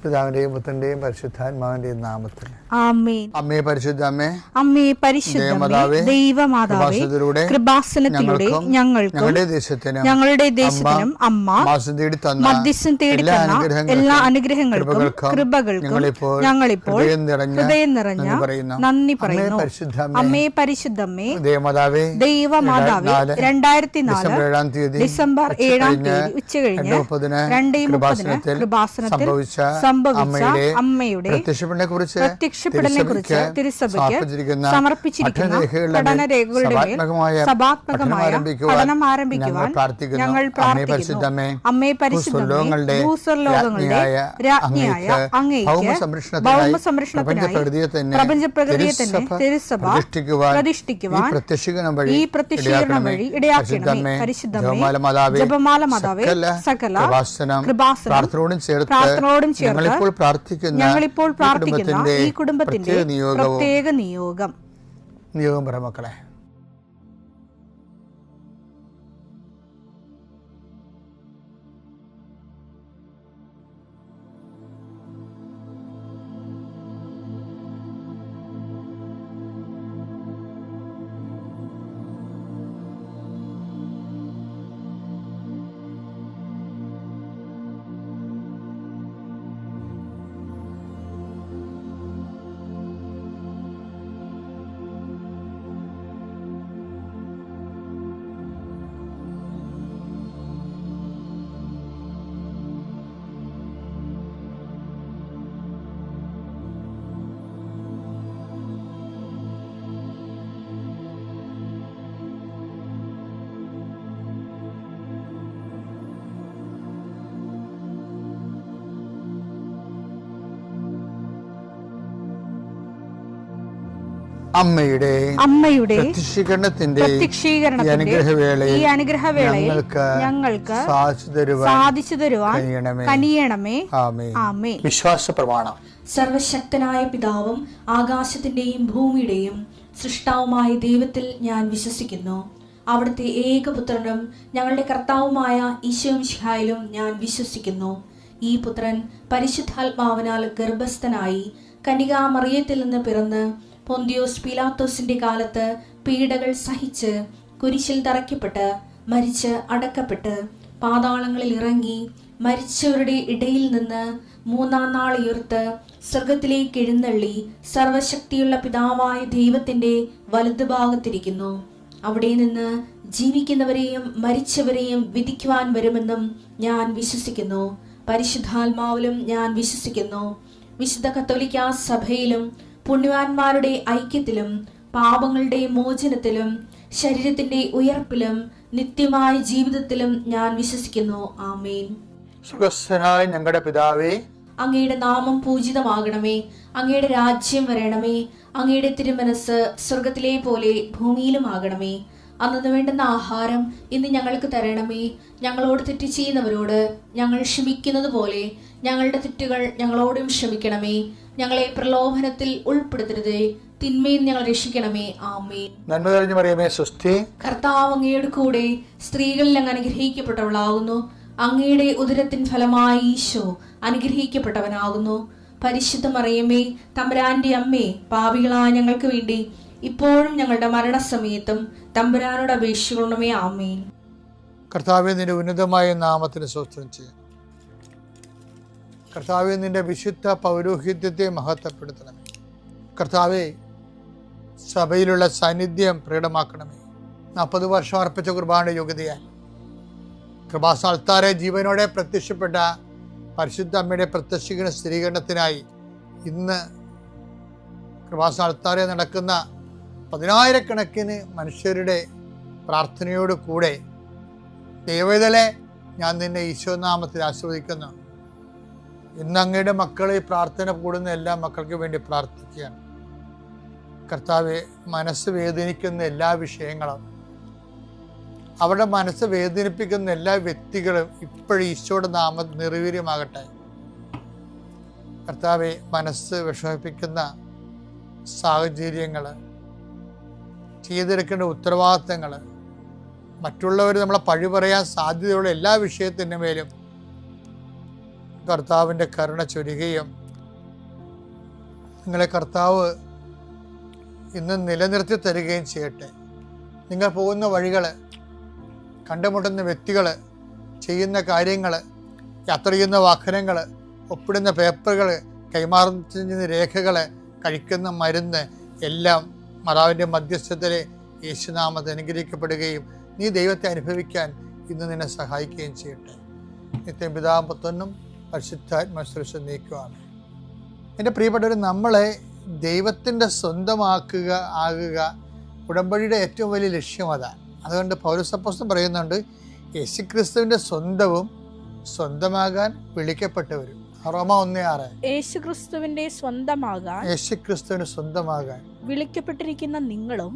പിതാവിന്റെയും പുത്രന്റെയും പരിശുദ്ധാത്മാവിന്റെയും നാമത്തിൽ ആമേൻ. അമ്മേ പരിശുദ്ധ അമ്മേ, അമ്മേ പരിശുദ്ധമേ, ദൈവമാതാവേ, കൃപാസനത്തിലൂടെ ഞങ്ങളുടെ ദേശത്തിനും അമ്മ മധ്യസ്ഥം തേടി തന്ന എല്ലാ അനുഗ്രഹങ്ങൾക്കും കൃപകൾക്കും ഞങ്ങളിപ്പോൾ ഹൃദയം നിറഞ്ഞ നന്ദി പറയുന്നു. അമ്മേ പരിശുദ്ധമേ, ദൈവമാതാവേ, 2004 ഡിസംബർ 7 ഉച്ചകഴിഞ്ഞ് 2:30 കൃപാസനത്തിൽ സംഭവിച്ച അമ്മയുടെ പ്രത്യക്ഷപ്പെടലിനെ കുറിച്ച് തിരുസഭയ്ക്ക് സമർപ്പിച്ചിരിക്കുന്ന പഠനരേഖകളുടെ മേൽ സഭാത്മകമായ പഠനം ആരംഭിക്കുവാൻ ഞങ്ങൾ പ്രാർത്ഥിക്കുന്നു. അമ്മേ പരിശുദ്ധമേ, ഭൂസ്വർലോകങ്ങളുടെ രാജ്ഞിയായ അങ്ങേയ്ക്ക് ഭൗമസംരക്ഷണത്തിനായി പ്രപഞ്ചപ്രകൃതിയെ തന്നെ തിരുസഭ പ്രതിഷ്ഠിക്കുവാൻ ഈ പ്രത്യക്ഷീകരണം വഴി ഇടയാക്കണമേ. പരിശുദ്ധമേ, ജപമാല മാതാവേ, സകല കൃപാസനം പ്രാർത്ഥനയോടും ചേർത്ത് ഞങ്ങളിപ്പോൾ പ്രാർത്ഥിക്കുന്ന ഈ കുടുംബത്തിന്റെ പ്രത്യേക നിയോഗം പറ മക്കളെ. അമ്മയുടെ പ്രത്യക്ഷീകരണത്തിന്റെ ഈ അനുഗ്രഹവേളയിൽ ഞങ്ങൾക്ക് സാധിച്ചു തരുവാൻ കനിയണമേ. ആമേൻ. വിശ്വാസ പ്രമാണം. സർവശക്തനായ പിതാവും ആകാശത്തിന്റെയും ഭൂമിയുടെയും സൃഷ്ടാവുമായ ദൈവത്തിൽ ഞാൻ വിശ്വസിക്കുന്നു. അവിടുത്തെ ഏകപുത്രനും ഞങ്ങളുടെ കർത്താവുമായ ഈശോമിശിഹായിലും ഞാൻ വിശ്വസിക്കുന്നു. ഈ പുത്രൻ പരിശുദ്ധാത്മാവിനാൽ ഗർഭസ്ഥനായി കന്യകാമറിയത്തിൽ നിന്ന് പിറന്ന് പൊന്തിയോസ് പീലാത്തോസിന്റെ കാലത്ത് പീഡകൾ സഹിച്ച് കുരിശിൽ തറയ്ക്കപ്പെട്ട് മരിച്ച് അടക്കപ്പെട്ട് പാതാളങ്ങളിൽ ഇറങ്ങി മരിച്ചവരുടെ ഇടയിൽ നിന്ന് 3-ാം നാൾ ഉയർത്ത് സ്വർഗത്തിലേക്ക് എഴുന്നള്ളി സർവശക്തിയുള്ള പിതാവായ ദൈവത്തിന്റെ വലതുഭാഗത്തിരിക്കുന്നു. അവിടെ നിന്ന് ജീവിക്കുന്നവരെയും മരിച്ചവരെയും വിധിക്കുവാൻ വരുമെന്നും ഞാൻ വിശ്വസിക്കുന്നു. പരിശുദ്ധാത്മാവിലും ഞാൻ വിശ്വസിക്കുന്നു. വിശുദ്ധ കത്തോലിക്കാ സഭയിലും പുണ്യവാന്മാരുടെ ഐക്യത്തിലും പാപങ്ങളുടെ മോചനത്തിലും ശരീരത്തിന്റെ ഉയർപ്പിലും നിത്യമായ ജീവിതത്തിലും ഞാൻ വിശ്വസിക്കുന്നു. ആമേൻ. സുഖസ്ഥനായ ഞങ്ങളുടെ പിതാവേ, അങ്ങയുടെ നാമം പൂജിതമാകണമേ. അങ്ങയുടെ രാജ്യം വരണമേ. അങ്ങയുടെ തിരുമനസ് സ്വർഗത്തിലെ പോലെ ഭൂമിയിലും ആകണമേ. അന്നു വേണ്ടുന്ന ആഹാരം ഇന്ന് ഞങ്ങൾക്ക് തരണമേ. ഞങ്ങളോട് തെറ്റ് ചെയ്യുന്നവരോട് ഞങ്ങൾ ക്ഷമിക്കുന്നത് പോലെ ഞങ്ങളുടെ തെറ്റുകൾ ഞങ്ങളോടും ക്ഷമിക്കണമേ. ഞങ്ങളെ പ്രലോഭനത്തിൽ ഉൾപ്പെടുത്തരുതേ, തിന്മയിൽ ഞങ്ങൾ രക്ഷിക്കണമേ. ആമേൻ. നന്മ നിറഞ്ഞ മറിയമേ, സ്വസ്തി. കർത്താവ് അങ്ങയുടെ കൂടെ സ്ത്രീകളിൽ അങ്ങ് അനുഗ്രഹിക്കപ്പെട്ടവളാകുന്നു. അങ്ങയുടെ ഉദരത്തിൻ ഫലമായി ഈശോ അനുഗ്രഹിക്കപ്പെട്ടവനാകുന്നു. പരിശുദ്ധ മറിയമേ, തമ്പുരാന്റെ അമ്മേ, പാപികളായ ഞങ്ങൾക്ക് വേണ്ടി ഇപ്പോഴും ഞങ്ങളുടെ മരണസമയത്തും തമ്പുരാനോട് അപേക്ഷിക്കണമേ. ആമേൻ. കർത്താവേ, നിന്റെ ഉന്നതമായ നാമത്തിന് സ്തോത്രം ചെയ്യാം. കർത്താവേ, നിന്റെ വിശുദ്ധ പൗരോഹിത്യത്തെ മഹത്വപ്പെടുത്തണമേ. കർത്താവേ, സഭയിലുള്ള സാന്നിധ്യം പ്രകടമാക്കണമേ. 40 വർഷം അർപ്പിച്ച കുർബാനയുടെ യോഗ്യതയാൽ കൃപാസ്ഥാനത്താരെ ജീവനോടെ പ്രത്യക്ഷപ്പെട്ട പരിശുദ്ധ അമ്മയുടെ പ്രത്യക്ഷീകരണ സ്ഥിരീകരണത്തിനായി ഇന്ന് കൃപാസ്ഥാനത്താരെ നടക്കുന്ന 10,000-കണക്കിന് മനുഷ്യരുടെ പ്രാർത്ഥനയോട് കൂടെ ദൈവവേദലെ ഞാൻ നിന്നെ ഈശോനാമത്തിൽ ആശീർവദിക്കുന്നു. ഇന്ന് അങ്ങയുടെ മക്കളെ പ്രാർത്ഥന കൂടുന്ന എല്ലാ മക്കൾക്ക് വേണ്ടി പ്രാർത്ഥിക്കുകയാണ്. കർത്താവെ, മനസ്സ് വേദനിക്കുന്ന എല്ലാ വിഷയങ്ങളും, അവരുടെ മനസ്സ് വേദനിപ്പിക്കുന്ന എല്ലാ വ്യക്തികളും ഇപ്പോഴും ഈശോയുടെ നാമം നിർവീര്യമാകട്ടെ. കർത്താവെ, മനസ്സ് വിഷമിപ്പിക്കുന്ന സാഹചര്യങ്ങൾ, ചെയ്തെടുക്കേണ്ട ഉത്തരവാദിത്തങ്ങൾ, മറ്റുള്ളവർ നമ്മളെ പഴി പറയാൻ സാധ്യതയുള്ള എല്ലാ വിഷയത്തിൻ്റെ മേലും കർത്താവിൻ്റെ കരുണ ചൊരിയുകയും നിങ്ങളെ കർത്താവ് ഇന്ന് നിലനിർത്തി തരികയും ചെയ്യട്ടെ. നിങ്ങൾ പോകുന്ന വഴികൾ, കണ്ടുമുട്ടുന്ന വ്യക്തികൾ, ചെയ്യുന്ന കാര്യങ്ങൾ, യാത്ര ചെയ്യുന്ന വാഹനങ്ങൾ, ഒപ്പിടുന്ന പേപ്പറുകൾ, കൈമാറുന്ന രേഖകൾ, കഴിക്കുന്ന മരുന്ന് എല്ലാം മാതാവിൻ്റെ മധ്യസ്ഥതയിലെ യേശുനാമത്തിൽ അനുഗ്രഹിക്കപ്പെടുകയും നീ ദൈവത്തെ അനുഭവിക്കാൻ ഇന്ന് നിന്നെ സഹായിക്കുകയും ചെയ്യട്ടെ. നിത്യം പിതാവും പുത്രനും പരിശുദ്ധാത്മാശ്രേഷ്ഠ നീക്കുവാണ്. എൻ്റെ പ്രിയപ്പെട്ടവർ, നമ്മളെ ദൈവത്തിൻ്റെ സ്വന്തമാക്കുക ആകുക ഉടമ്പടിയുടെ ഏറ്റവും വലിയ ലക്ഷ്യം അതാണ്. അതുകൊണ്ട് പൗലോസ് പറയുന്നുണ്ട്, യേശുക്രിസ്തുവിൻ്റെ സ്വന്തവും സ്വന്തമാകാൻ വിളിക്കപ്പെട്ടവരും. റോമ 1:6 യേശുക്രിസ്തുവിന്റെ സ്വന്തമാകാൻ വിളിക്കപ്പെട്ടിരിക്കുന്ന നിങ്ങളും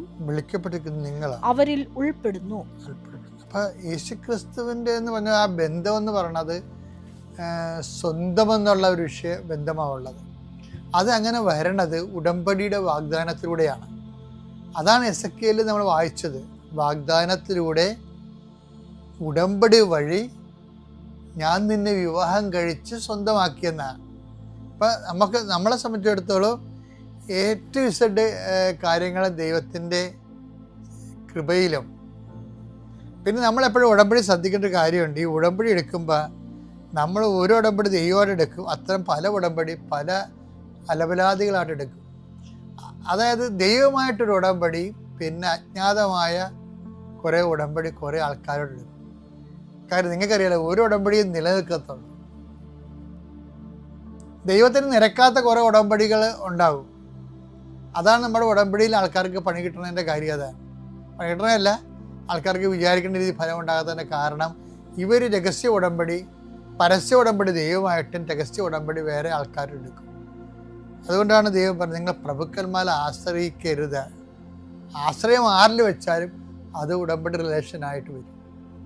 അവരിൽ ഉൾപ്പെടുന്നു. അപ്പൊ യേശുക്രിസ്തുവിന്റെ എന്ന് പറഞ്ഞ ആ ബന്ധം എന്ന് പറയണത് സ്വന്തം എന്നുള്ള ഒരു ബന്ധമാണുള്ളത്. അത് അങ്ങനെ വരണത് ഉടമ്പടിയുടെ വാഗ്ദാനത്തിലൂടെയാണ്. അതാണ് എസെക്കിയേലിൽ നമ്മൾ വായിച്ചത്. വാഗ്ദാനത്തിലൂടെ ഉടമ്പടി വഴി ഞാൻ നിന്നെ വിവാഹം കഴിച്ച് സ്വന്തമാക്കിയെന്നാണ്. അപ്പം നമ്മളെ സംബന്ധിച്ചിടത്തോളം ഏറ്റവും ഇസഡ് കാര്യങ്ങൾ ദൈവത്തിൻ്റെ കൃപയിലും. പിന്നെ നമ്മളെപ്പോഴും ഉടമ്പടി ശ്രദ്ധിക്കേണ്ട ഒരു കാര്യമുണ്ട്. ഈ ഉടമ്പടി എടുക്കുമ്പോൾ നമ്മൾ ഓരോ ഉടമ്പടി ദൈവമായിട്ട് എടുക്കും. അത്തരം പല ഉടമ്പടി പല അലപലാദികളായിട്ട് എടുക്കും. അതായത് ദൈവമായിട്ടൊരു ഉടമ്പടി, പിന്നെ അജ്ഞാതമായ കുറേ ഉടമ്പടി കുറേ ആൾക്കാരോട് എടുക്കും. കാര്യം നിങ്ങൾക്കറിയാലോ, ഓരോ ഉടമ്പടിയും നിലനിൽക്കത്തുള്ളൂ. ദൈവത്തിന് നിരക്കാത്ത കുറേ ഉടമ്പടികൾ ഉണ്ടാകും. അതാണ് നമ്മുടെ ഉടമ്പടിയിൽ ആൾക്കാർക്ക് പണി കിട്ടുന്നതിൻ്റെ കാര്യം. അതാണ് പണി കിട്ടണമല്ല, ആൾക്കാർക്ക് വിചാരിക്കേണ്ട രീതി ഫലം ഉണ്ടാകാത്തതിൻ്റെ കാരണം ഇവർ രഹസ്യ ഉടമ്പടി, പരസ്യ ഉടമ്പടി ദൈവമായിട്ടും രഹസ്യ ഉടമ്പടി വേറെ ആൾക്കാരെടുക്കും. അതുകൊണ്ടാണ് ദൈവം പറഞ്ഞത്, നിങ്ങൾ പ്രഭുക്കന്മാരെ ആശ്രയിക്കരുത്. ആശ്രയം ആരിൽ വെച്ചാലും അത് ഉടമ്പടി റിലേഷനായിട്ട് വരും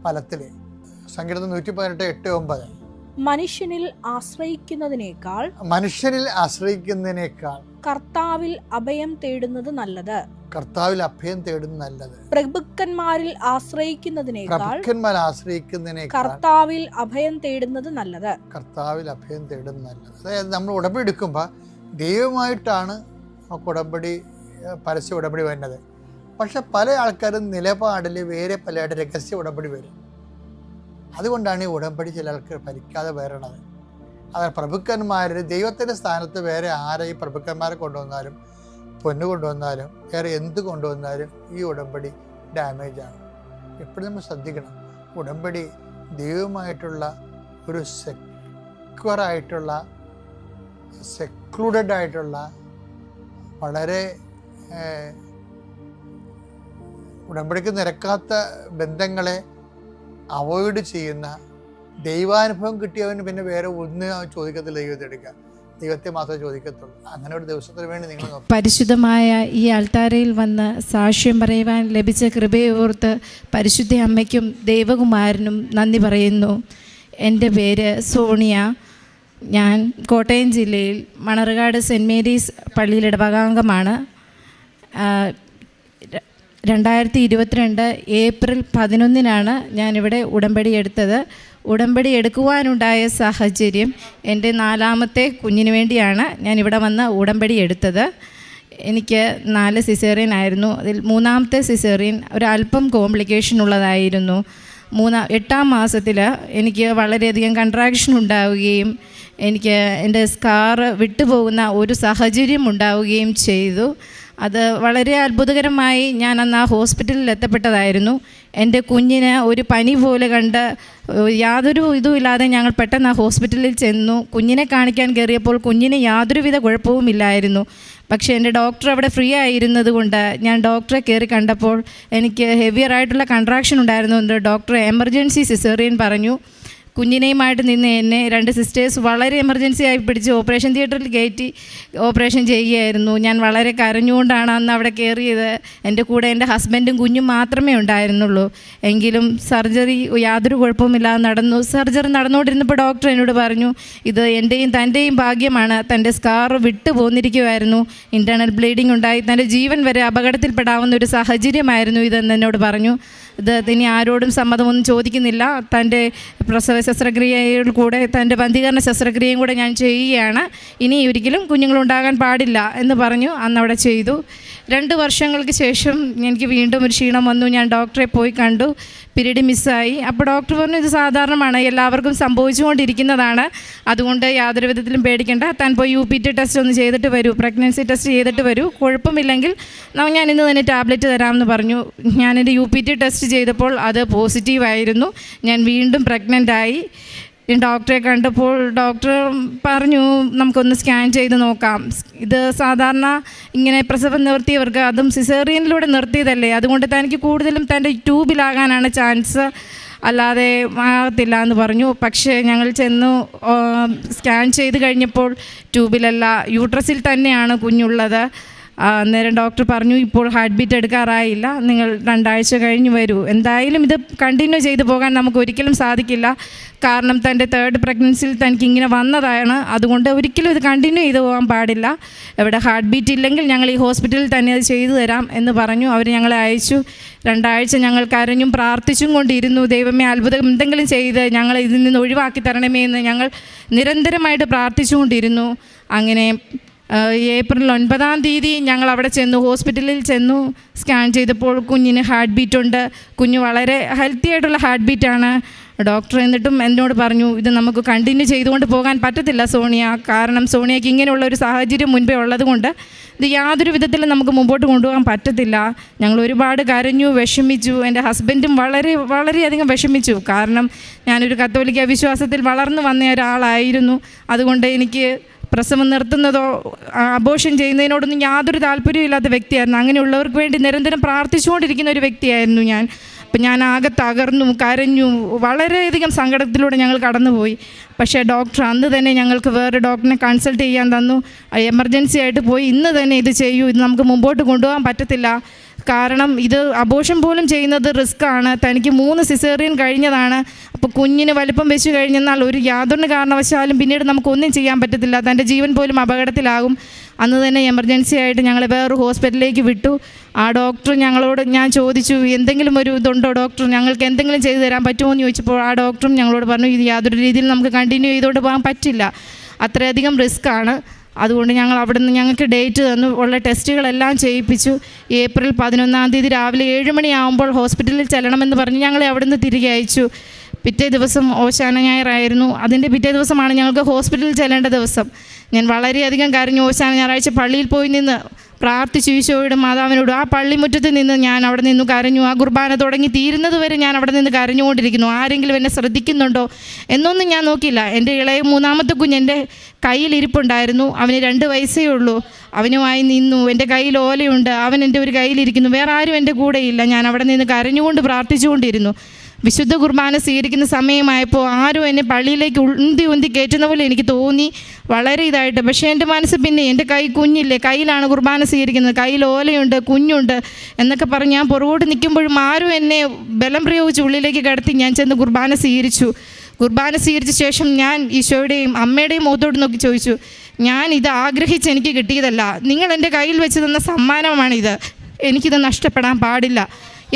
ഫലത്തിലെ. സങ്കീർത്തനം 118:8-9 മനുഷ്യനിൽ ആശ്രയിക്കുന്നതിനേക്കാൾ കർത്താവിൽ അഭയം തേടുന്നത് നല്ലത്. പ്രഭുക്കന്മാരിൽ ആശ്രയിക്കുന്നതിനേക്കാൾ കർത്താവിൽ അഭയം തേടുന്നത് നല്ലത്. അതായത് നമ്മൾ ഉടമ്പടി എടുക്കുമ്പോൾ ദൈവമായിട്ടാണ് നമുക്ക് ഉടമ്പടി, പരസ്യ ഉടമ്പടി വരുന്നത്. പക്ഷെ പല ആൾക്കാരും നിലപാടിൽ വേറെ പലയായിട്ട് രഹസ്യ ഉടമ്പടി വരും. അതുകൊണ്ടാണ് ഈ ഉടമ്പടി ചില ആൾക്കാർ ഭരിക്കാതെ വരണത്. അതായത് പ്രഭുക്കന്മാർ ദൈവത്തിൻ്റെ സ്ഥാനത്ത് വേറെ ആരെ ഈ പ്രഭുക്കന്മാരെ കൊണ്ടുവന്നാലും പൊന്നു കൊണ്ടുവന്നാലും വേറെ എന്ത് കൊണ്ടുവന്നാലും ഈ ഉടമ്പടി ഡാമേജാണ്. എപ്പോഴും നമ്മൾ ശ്രദ്ധിക്കണം. ഉടമ്പടി ദൈവമായിട്ടുള്ള ഒരു സെക്ലൂഡഡ് ആയിട്ടുള്ള വളരെ ഉടമ്പടിക്ക് നിരക്കാത്ത ബന്ധങ്ങളെ അവോയ്ഡ് ചെയ്യുന്ന, ദൈവാനുഭവം കിട്ടിയവന് പിന്നെ വേറെ ഒന്നും ചോദിക്കത്തില്ല. ദൈവത്തെ എടുക്കുക, ദൈവത്തെ മാത്രമേ ചോദിക്കത്തുള്ളൂ. അങ്ങനെ ഒരു ദിവസത്തിന് വേണ്ടി നിങ്ങൾ പരിശുദ്ധമായ ഈ ആൾത്താരയിൽ വന്ന് സാക്ഷ്യം പറയുവാൻ ലഭിച്ച കൃപയെ ഓർത്ത് പരിശുദ്ധ അമ്മയ്ക്കും ദേവകുമാരനും നന്ദി പറയുന്നു. എൻ്റെ പേര് സോണിയ. ഞാൻ കോട്ടയം ജില്ലയിൽ മണർകാട് സെൻറ്റ് മേരീസ് പള്ളിയിൽ ഇടവകാംഗമാണ്. 2022 ഏപ്രിൽ 11 ഞാനിവിടെ ഉടമ്പടി എടുത്തത്. ഉടമ്പടി എടുക്കുവാനുണ്ടായ സാഹചര്യം, എൻ്റെ 4ാമത്തെ കുഞ്ഞിന് വേണ്ടിയാണ് ഞാനിവിടെ വന്ന് ഉടമ്പടി എടുത്തത്. എനിക്ക് 4 സിസേറിയൻ ആയിരുന്നു. അതിൽ 3ാമത്തെ സിസേറിയൻ ഒരല്പം കോംപ്ലിക്കേഷൻ ഉള്ളതായിരുന്നു. 8ാം മാസത്തിൽ എനിക്ക് വളരെയധികം കൺട്രാക്ഷൻ ഉണ്ടാവുകയും എനിക്ക് എൻ്റെ സ്കാറ് വിട്ടുപോകുന്ന ഒരു സാഹചര്യം ഉണ്ടാവുകയും ചെയ്തു. അത് വളരെ അത്ഭുതകരമായി ഞാൻ അന്ന് ആ ഹോസ്പിറ്റലിൽ എത്തപ്പെട്ടതായിരുന്നു. എൻ്റെ കുഞ്ഞിന് ഒരു പനി പോലെ കണ്ട് യാതൊരു ഇതുമില്ലാതെ ഞങ്ങൾ പെട്ടെന്ന് ആ ഹോസ്പിറ്റലിൽ ചെന്നു. കുഞ്ഞിനെ കാണിക്കാൻ കയറിയപ്പോൾ കുഞ്ഞിന് യാതൊരുവിധ കുഴപ്പവുമില്ലായിരുന്നു. പക്ഷേ എൻ്റെ ഡോക്ടർ അവിടെ ഫ്രീ ആയിരുന്നത് കൊണ്ട് ഞാൻ ഡോക്ടറെ കയറി കണ്ടപ്പോൾ എനിക്ക് ഹെവിയറായിട്ടുള്ള കൺട്രാക്ഷൻ ഉണ്ടായിരുന്നുകൊണ്ട് ഡോക്ടർ എമർജൻസി സിസേറിയൻ പറഞ്ഞു. കുഞ്ഞിനെയുമായിട്ട് നിന്ന് എന്നെ 2 സിസ്റ്റേഴ്സ് വളരെ എമർജൻസി ആയി പിടിച്ച് ഓപ്പറേഷൻ തിയേറ്ററിൽ കയറ്റി ഓപ്പറേഷൻ ചെയ്യുകയായിരുന്നു. ഞാൻ വളരെ കരഞ്ഞുകൊണ്ടാണ് അന്ന് അവിടെ കയറിയത്. എൻ്റെ കൂടെ എൻ്റെ ഹസ്ബൻഡും കുഞ്ഞും മാത്രമേ ഉണ്ടായിരുന്നുള്ളൂ. എങ്കിലും സർജറി യാതൊരു കുഴപ്പവുമില്ലാതെ നടന്നു. സർജറി നടന്നുകൊണ്ടിരുന്നപ്പോൾ ഡോക്ടർ എന്നോട് പറഞ്ഞു, ഇത് എൻ്റെയും തൻ്റെയും ഭാഗ്യമാണ്. തൻ്റെ സ്കാർ വിട്ടു പോന്നിരിക്കുമായിരുന്നു. ഇൻറ്റേർണൽ ബ്ലീഡിംഗ് ഉണ്ടായി തൻ്റെ ജീവൻ വരെ അപകടത്തിൽപ്പെടാവുന്ന ഒരു സാഹചര്യമായിരുന്നു ഇതെന്ന് എന്നോട് പറഞ്ഞു. ഇനി ആരോടും സമ്മതമൊന്നും ചോദിക്കുന്നില്ല. തൻ്റെ പ്രസവ ശസ്ത്രക്രിയയിൽ കൂടെ തൻ്റെ ബന്ധീകരണ ശസ്ത്രക്രിയയും കൂടെ ഞാൻ ചെയ്യുകയാണ്. ഇനി ഒരിക്കലും കുഞ്ഞുങ്ങളുണ്ടാകാൻ പാടില്ല എന്ന് പറഞ്ഞു. അന്നവിടെ ചെയ്തു. 2 വർഷങ്ങൾക്ക് ശേഷം എനിക്ക് വീണ്ടും ഒരു ക്ഷീണം വന്നു. ഞാൻ ഡോക്ടറെ പോയി കണ്ടു. പീരീഡ് മിസ്സായി. അപ്പോൾ ഡോക്ടർ പറഞ്ഞു, ഇത് സാധാരണമാണ്, എല്ലാവർക്കും സംഭവിച്ചുകൊണ്ടിരിക്കുന്നതാണ്, അതുകൊണ്ട് യാതൊരു വിധത്തിലും പേടിക്കേണ്ട, താൻ പോയി UPT ടെസ്റ്റ് ഒന്ന് ചെയ്തിട്ട് വരൂ, പ്രഗ്നൻസി ടെസ്റ്റ് ചെയ്തിട്ട് വരൂ, കുഴപ്പമില്ലെങ്കിൽ ഞാൻ ഇന്ന് തന്നെ ടാബ്ലറ്റ് തരാമെന്ന് പറഞ്ഞു. ഞാനെൻ്റെ UPT ടെസ്റ്റ് ചെയ്തപ്പോൾ അത് പോസിറ്റീവായിരുന്നു. ഞാൻ വീണ്ടും പ്രഗ്നൻ്റായി. ഡോക്ടറെ കണ്ടപ്പോൾ ഡോക്ടർ പറഞ്ഞു, നമുക്കൊന്ന് സ്കാൻ ചെയ്ത് നോക്കാം. ഇത് സാധാരണ ഇങ്ങനെ പ്രസവം നിർത്തിയവർക്ക്, അതും സിസേറിയനിലൂടെ നിർത്തിയതല്ലേ, അതുകൊണ്ട് തനിക്ക് കൂടുതലും തൻ്റെ ട്യൂബിലാകാനാണ് ചാൻസ്, അല്ലാതെ ആകത്തില്ല എന്ന് പറഞ്ഞു. പക്ഷേ ഞങ്ങൾ ചെന്നു സ്കാൻ ചെയ്ത് കഴിഞ്ഞപ്പോൾ ട്യൂബിലല്ല, യൂട്രസിൽ തന്നെയാണ് കുഞ്ഞുള്ളത്. അന്നേരം ഡോക്ടർ പറഞ്ഞു, ഇപ്പോൾ ഹാർട്ട് ബീറ്റ് എടുക്കാറായില്ല, നിങ്ങൾ 2 ആഴ്ച കഴിഞ്ഞ് വരൂ. എന്തായാലും ഇത് കണ്ടിന്യൂ ചെയ്തു പോകാൻ നമുക്ക് ഒരിക്കലും സാധിക്കില്ല, കാരണം തൻ്റെ 3rd പ്രഗ്നൻസിയിൽ തനിക്ക് ഇങ്ങനെ വന്നതാണ്, അതുകൊണ്ട് ഒരിക്കലും ഇത് കണ്ടിന്യൂ ചെയ്തു പോകാൻ പാടില്ല. ഇവിടെ ഹാർട്ട് ബീറ്റ് ഇല്ലെങ്കിൽ ഞങ്ങൾ ഈ ഹോസ്പിറ്റലിൽ തന്നെ അത് ചെയ്തു തരാം എന്ന് പറഞ്ഞു. അവർ ഞങ്ങളെ അയച്ചു. 2 ആഴ്ച ഞങ്ങൾ കരഞ്ഞും പ്രാർത്ഥിച്ചും കൊണ്ടിരുന്നു, ദൈവമേ അത്ഭുതം എന്തെങ്കിലും ചെയ്ത് ഞങ്ങൾ ഇതിൽ നിന്ന് ഒഴിവാക്കി തരണമേ എന്ന് ഞങ്ങൾ നിരന്തരമായിട്ട് പ്രാർത്ഥിച്ചുകൊണ്ടിരുന്നു. അങ്ങനെ ഏപ്രിൽ 9-ാം തീയതി ഞങ്ങൾ അവിടെ ചെന്നു, ഹോസ്പിറ്റലിൽ ചെന്നു. സ്കാൻ ചെയ്തപ്പോൾ കുഞ്ഞിന് ഹാർട്ട് ബീറ്റ് ഉണ്ട്. കുഞ്ഞ് വളരെ ഹെൽത്തി ആയിട്ടുള്ള ഹാർട്ട് ബീറ്റാണ്. ഡോക്ടർ എന്നിട്ടും എന്നോട് പറഞ്ഞു, ഇത് നമുക്ക് കണ്ടിന്യൂ ചെയ്തുകൊണ്ട് പോകാൻ പറ്റത്തില്ല സോണിയ, കാരണം സോണിയയ്ക്ക് ഇങ്ങനെയുള്ള ഒരു സാഹചര്യം മുൻപേ ഉള്ളതുകൊണ്ട് ഇത് യാതൊരു വിധത്തിലും നമുക്ക് മുമ്പോട്ട് കൊണ്ടുപോകാൻ പറ്റത്തില്ല. ഞങ്ങൾ ഒരുപാട് കരഞ്ഞു, വിഷമിച്ചു. എൻ്റെ ഹസ്ബൻഡും വളരെയധികം വിഷമിച്ചു, കാരണം ഞാനൊരു കത്തോലിക്ക വിശ്വാസത്തിൽ വളർന്നു വന്ന ഒരാളായിരുന്നു. അതുകൊണ്ട് എനിക്ക് പ്രസവം നിർത്തുന്നതോ അബോർഷൻ ചെയ്യുന്നതിനോടൊന്നും യാതൊരു താല്പര്യമില്ലാത്ത വ്യക്തിയായിരുന്നു. അങ്ങനെയുള്ളവർക്ക് വേണ്ടി നിരന്തരം പ്രാർത്ഥിച്ചുകൊണ്ടിരിക്കുന്ന ഒരു വ്യക്തിയായിരുന്നു ഞാൻ. അപ്പം ഞാൻ ആകെ തകർന്നു, കരഞ്ഞു, വളരെയധികം സങ്കടത്തിലൂടെ ഞങ്ങൾ കടന്നുപോയി. പക്ഷേ ഡോക്ടർ അന്ന് തന്നെ ഞങ്ങൾക്ക് വേറെ ഡോക്ടറിനെ കൺസൾട്ട് ചെയ്യാൻ തന്നു. എമർജൻസി ആയിട്ട് പോയി, ഇന്ന് തന്നെ ഇത് ചെയ്യൂ, ഇത് നമുക്ക് മുമ്പോട്ട് കൊണ്ടുപോകാൻ പറ്റത്തില്ല, കാരണം ഇത് അബോർഷൻ പോലും ചെയ്യുന്നത് റിസ്ക്കാണ്. തനിക്ക് 3 സിസേറിയൻ കഴിഞ്ഞതാണ്. അപ്പോൾ കുഞ്ഞിന് വലിപ്പം വെച്ച് കഴിഞ്ഞെന്നാൽ യാതൊരു കാരണവശാലും പിന്നീട് നമുക്കൊന്നും ചെയ്യാൻ പറ്റത്തില്ല, തൻ്റെ ജീവൻ പോലും അപകടത്തിലാകും. അന്ന് തന്നെ എമർജൻസി ആയിട്ട് ഞങ്ങളെ വേറൊരു ഹോസ്പിറ്റലിലേക്ക് വിട്ടു. ആ ഡോക്ടർ ഞങ്ങളോട്, ഞാൻ ചോദിച്ചു, എന്തെങ്കിലും ഒരു ഇതുണ്ടോ ഡോക്ടർ, ഞങ്ങൾക്ക് എന്തെങ്കിലും ചെയ്തു തരാൻ പറ്റുമോ എന്ന് ചോദിച്ചപ്പോൾ ആ ഡോക്ടറും ഞങ്ങളോട് പറഞ്ഞു, ഇത് യാതൊരു രീതിയിൽ നമുക്ക് കണ്ടിന്യൂ ചെയ്തുകൊണ്ട് പോകാൻ പറ്റില്ല, അത്രയധികം റിസ്ക്കാണ്. അതുകൊണ്ട് ഞങ്ങൾ അവിടെ നിന്ന് ഞങ്ങൾക്ക് ഡേറ്റ് തന്നു, ഉള്ള ടെസ്റ്റുകളെല്ലാം ചെയ്യിപ്പിച്ചു. ഏപ്രിൽ 11-ാം തീയതി രാവിലെ 7 മണിയാകുമ്പോൾ ഹോസ്പിറ്റലിൽ ചെല്ലണമെന്ന് പറഞ്ഞ് ഞങ്ങളെ അവിടെ നിന്ന് തിരികെ അയച്ചു. പിറ്റേ ദിവസം ഓശാന ഞായറായിരുന്നു. അതിൻ്റെ പിറ്റേ ദിവസമാണ് ഞങ്ങൾക്ക് ഹോസ്പിറ്റലിൽ ചെല്ലേണ്ട ദിവസം. ഞാൻ വളരെയധികം കരഞ്ഞു. ഓശാന ഞായറാഴ്ച പള്ളിയിൽ പോയി നിന്ന് പ്രാർത്ഥിച്ചു ഈശോയോടും മാതാവിനോടും. ആ പള്ളിമുറ്റത്ത് നിന്ന് ഞാൻ അവിടെ നിന്ന് കരഞ്ഞു. ആ കുർബാന തുടങ്ങി തീരുന്നത് വരെ ഞാൻ അവിടെ നിന്ന് കരഞ്ഞുകൊണ്ടിരിക്കുന്നു. ആരെങ്കിലും എന്നെ ശ്രദ്ധിക്കുന്നുണ്ടോ എന്നൊന്നും ഞാൻ നോക്കിയില്ല. എൻ്റെ ഇളയ 3-ാമത്തെ കുഞ്ഞ് എൻ്റെ കയ്യിലിരിപ്പുണ്ടായിരുന്നു. അവന് 2 വയസ്സേ ഉള്ളൂ. അവനുമായി നിന്നു. എൻ്റെ കയ്യിൽ ഓലയുണ്ട്, അവൻ എൻ്റെ ഒരു കയ്യിലിരിക്കുന്നു. വേറെ ആരും എൻ്റെ കൂടെയില്ല. ഞാൻ അവിടെ നിന്ന് കരഞ്ഞുകൊണ്ട് പ്രാർത്ഥിച്ചുകൊണ്ടിരുന്നു. വിശുദ്ധ കുർബാന സ്വീകരിക്കുന്ന സമയമായപ്പോൾ ആരും എന്നെ പള്ളിയിലേക്ക് ഉന്തി കയറ്റുന്ന പോലെ എനിക്ക് തോന്നി, വളരെ ഇതായിട്ട്. പക്ഷേ എൻ്റെ മനസ്സ് പിന്നെ, എൻ്റെ കൈ കുഞ്ഞില്ലേ, കയ്യിലാണ് കുർബാന സ്വീകരിക്കുന്നത്, കയ്യിൽ ഓലയുണ്ട്, കുഞ്ഞുണ്ട് എന്നൊക്കെ പറഞ്ഞ് ഞാൻ പുറകോട്ട് നിൽക്കുമ്പോഴും ആരും എന്നെ ബലം പ്രയോഗിച്ച് ഉള്ളിലേക്ക് കിടത്തി ഞാൻ ചെന്ന് കുർബാന സ്വീകരിച്ചു. കുർബാന സ്വീകരിച്ച ശേഷം ഞാൻ ഈശോയുടെയും അമ്മയുടെയും മുഖത്തോട്ട് നോക്കി ചോദിച്ചു, ഞാൻ ഇത് ആഗ്രഹിച്ച് എനിക്ക് കിട്ടിയതല്ല, നിങ്ങൾ എൻ്റെ കയ്യിൽ വെച്ച് തന്ന സമ്മാനമാണിത്, എനിക്കിത് നഷ്ടപ്പെടാൻ പാടില്ല,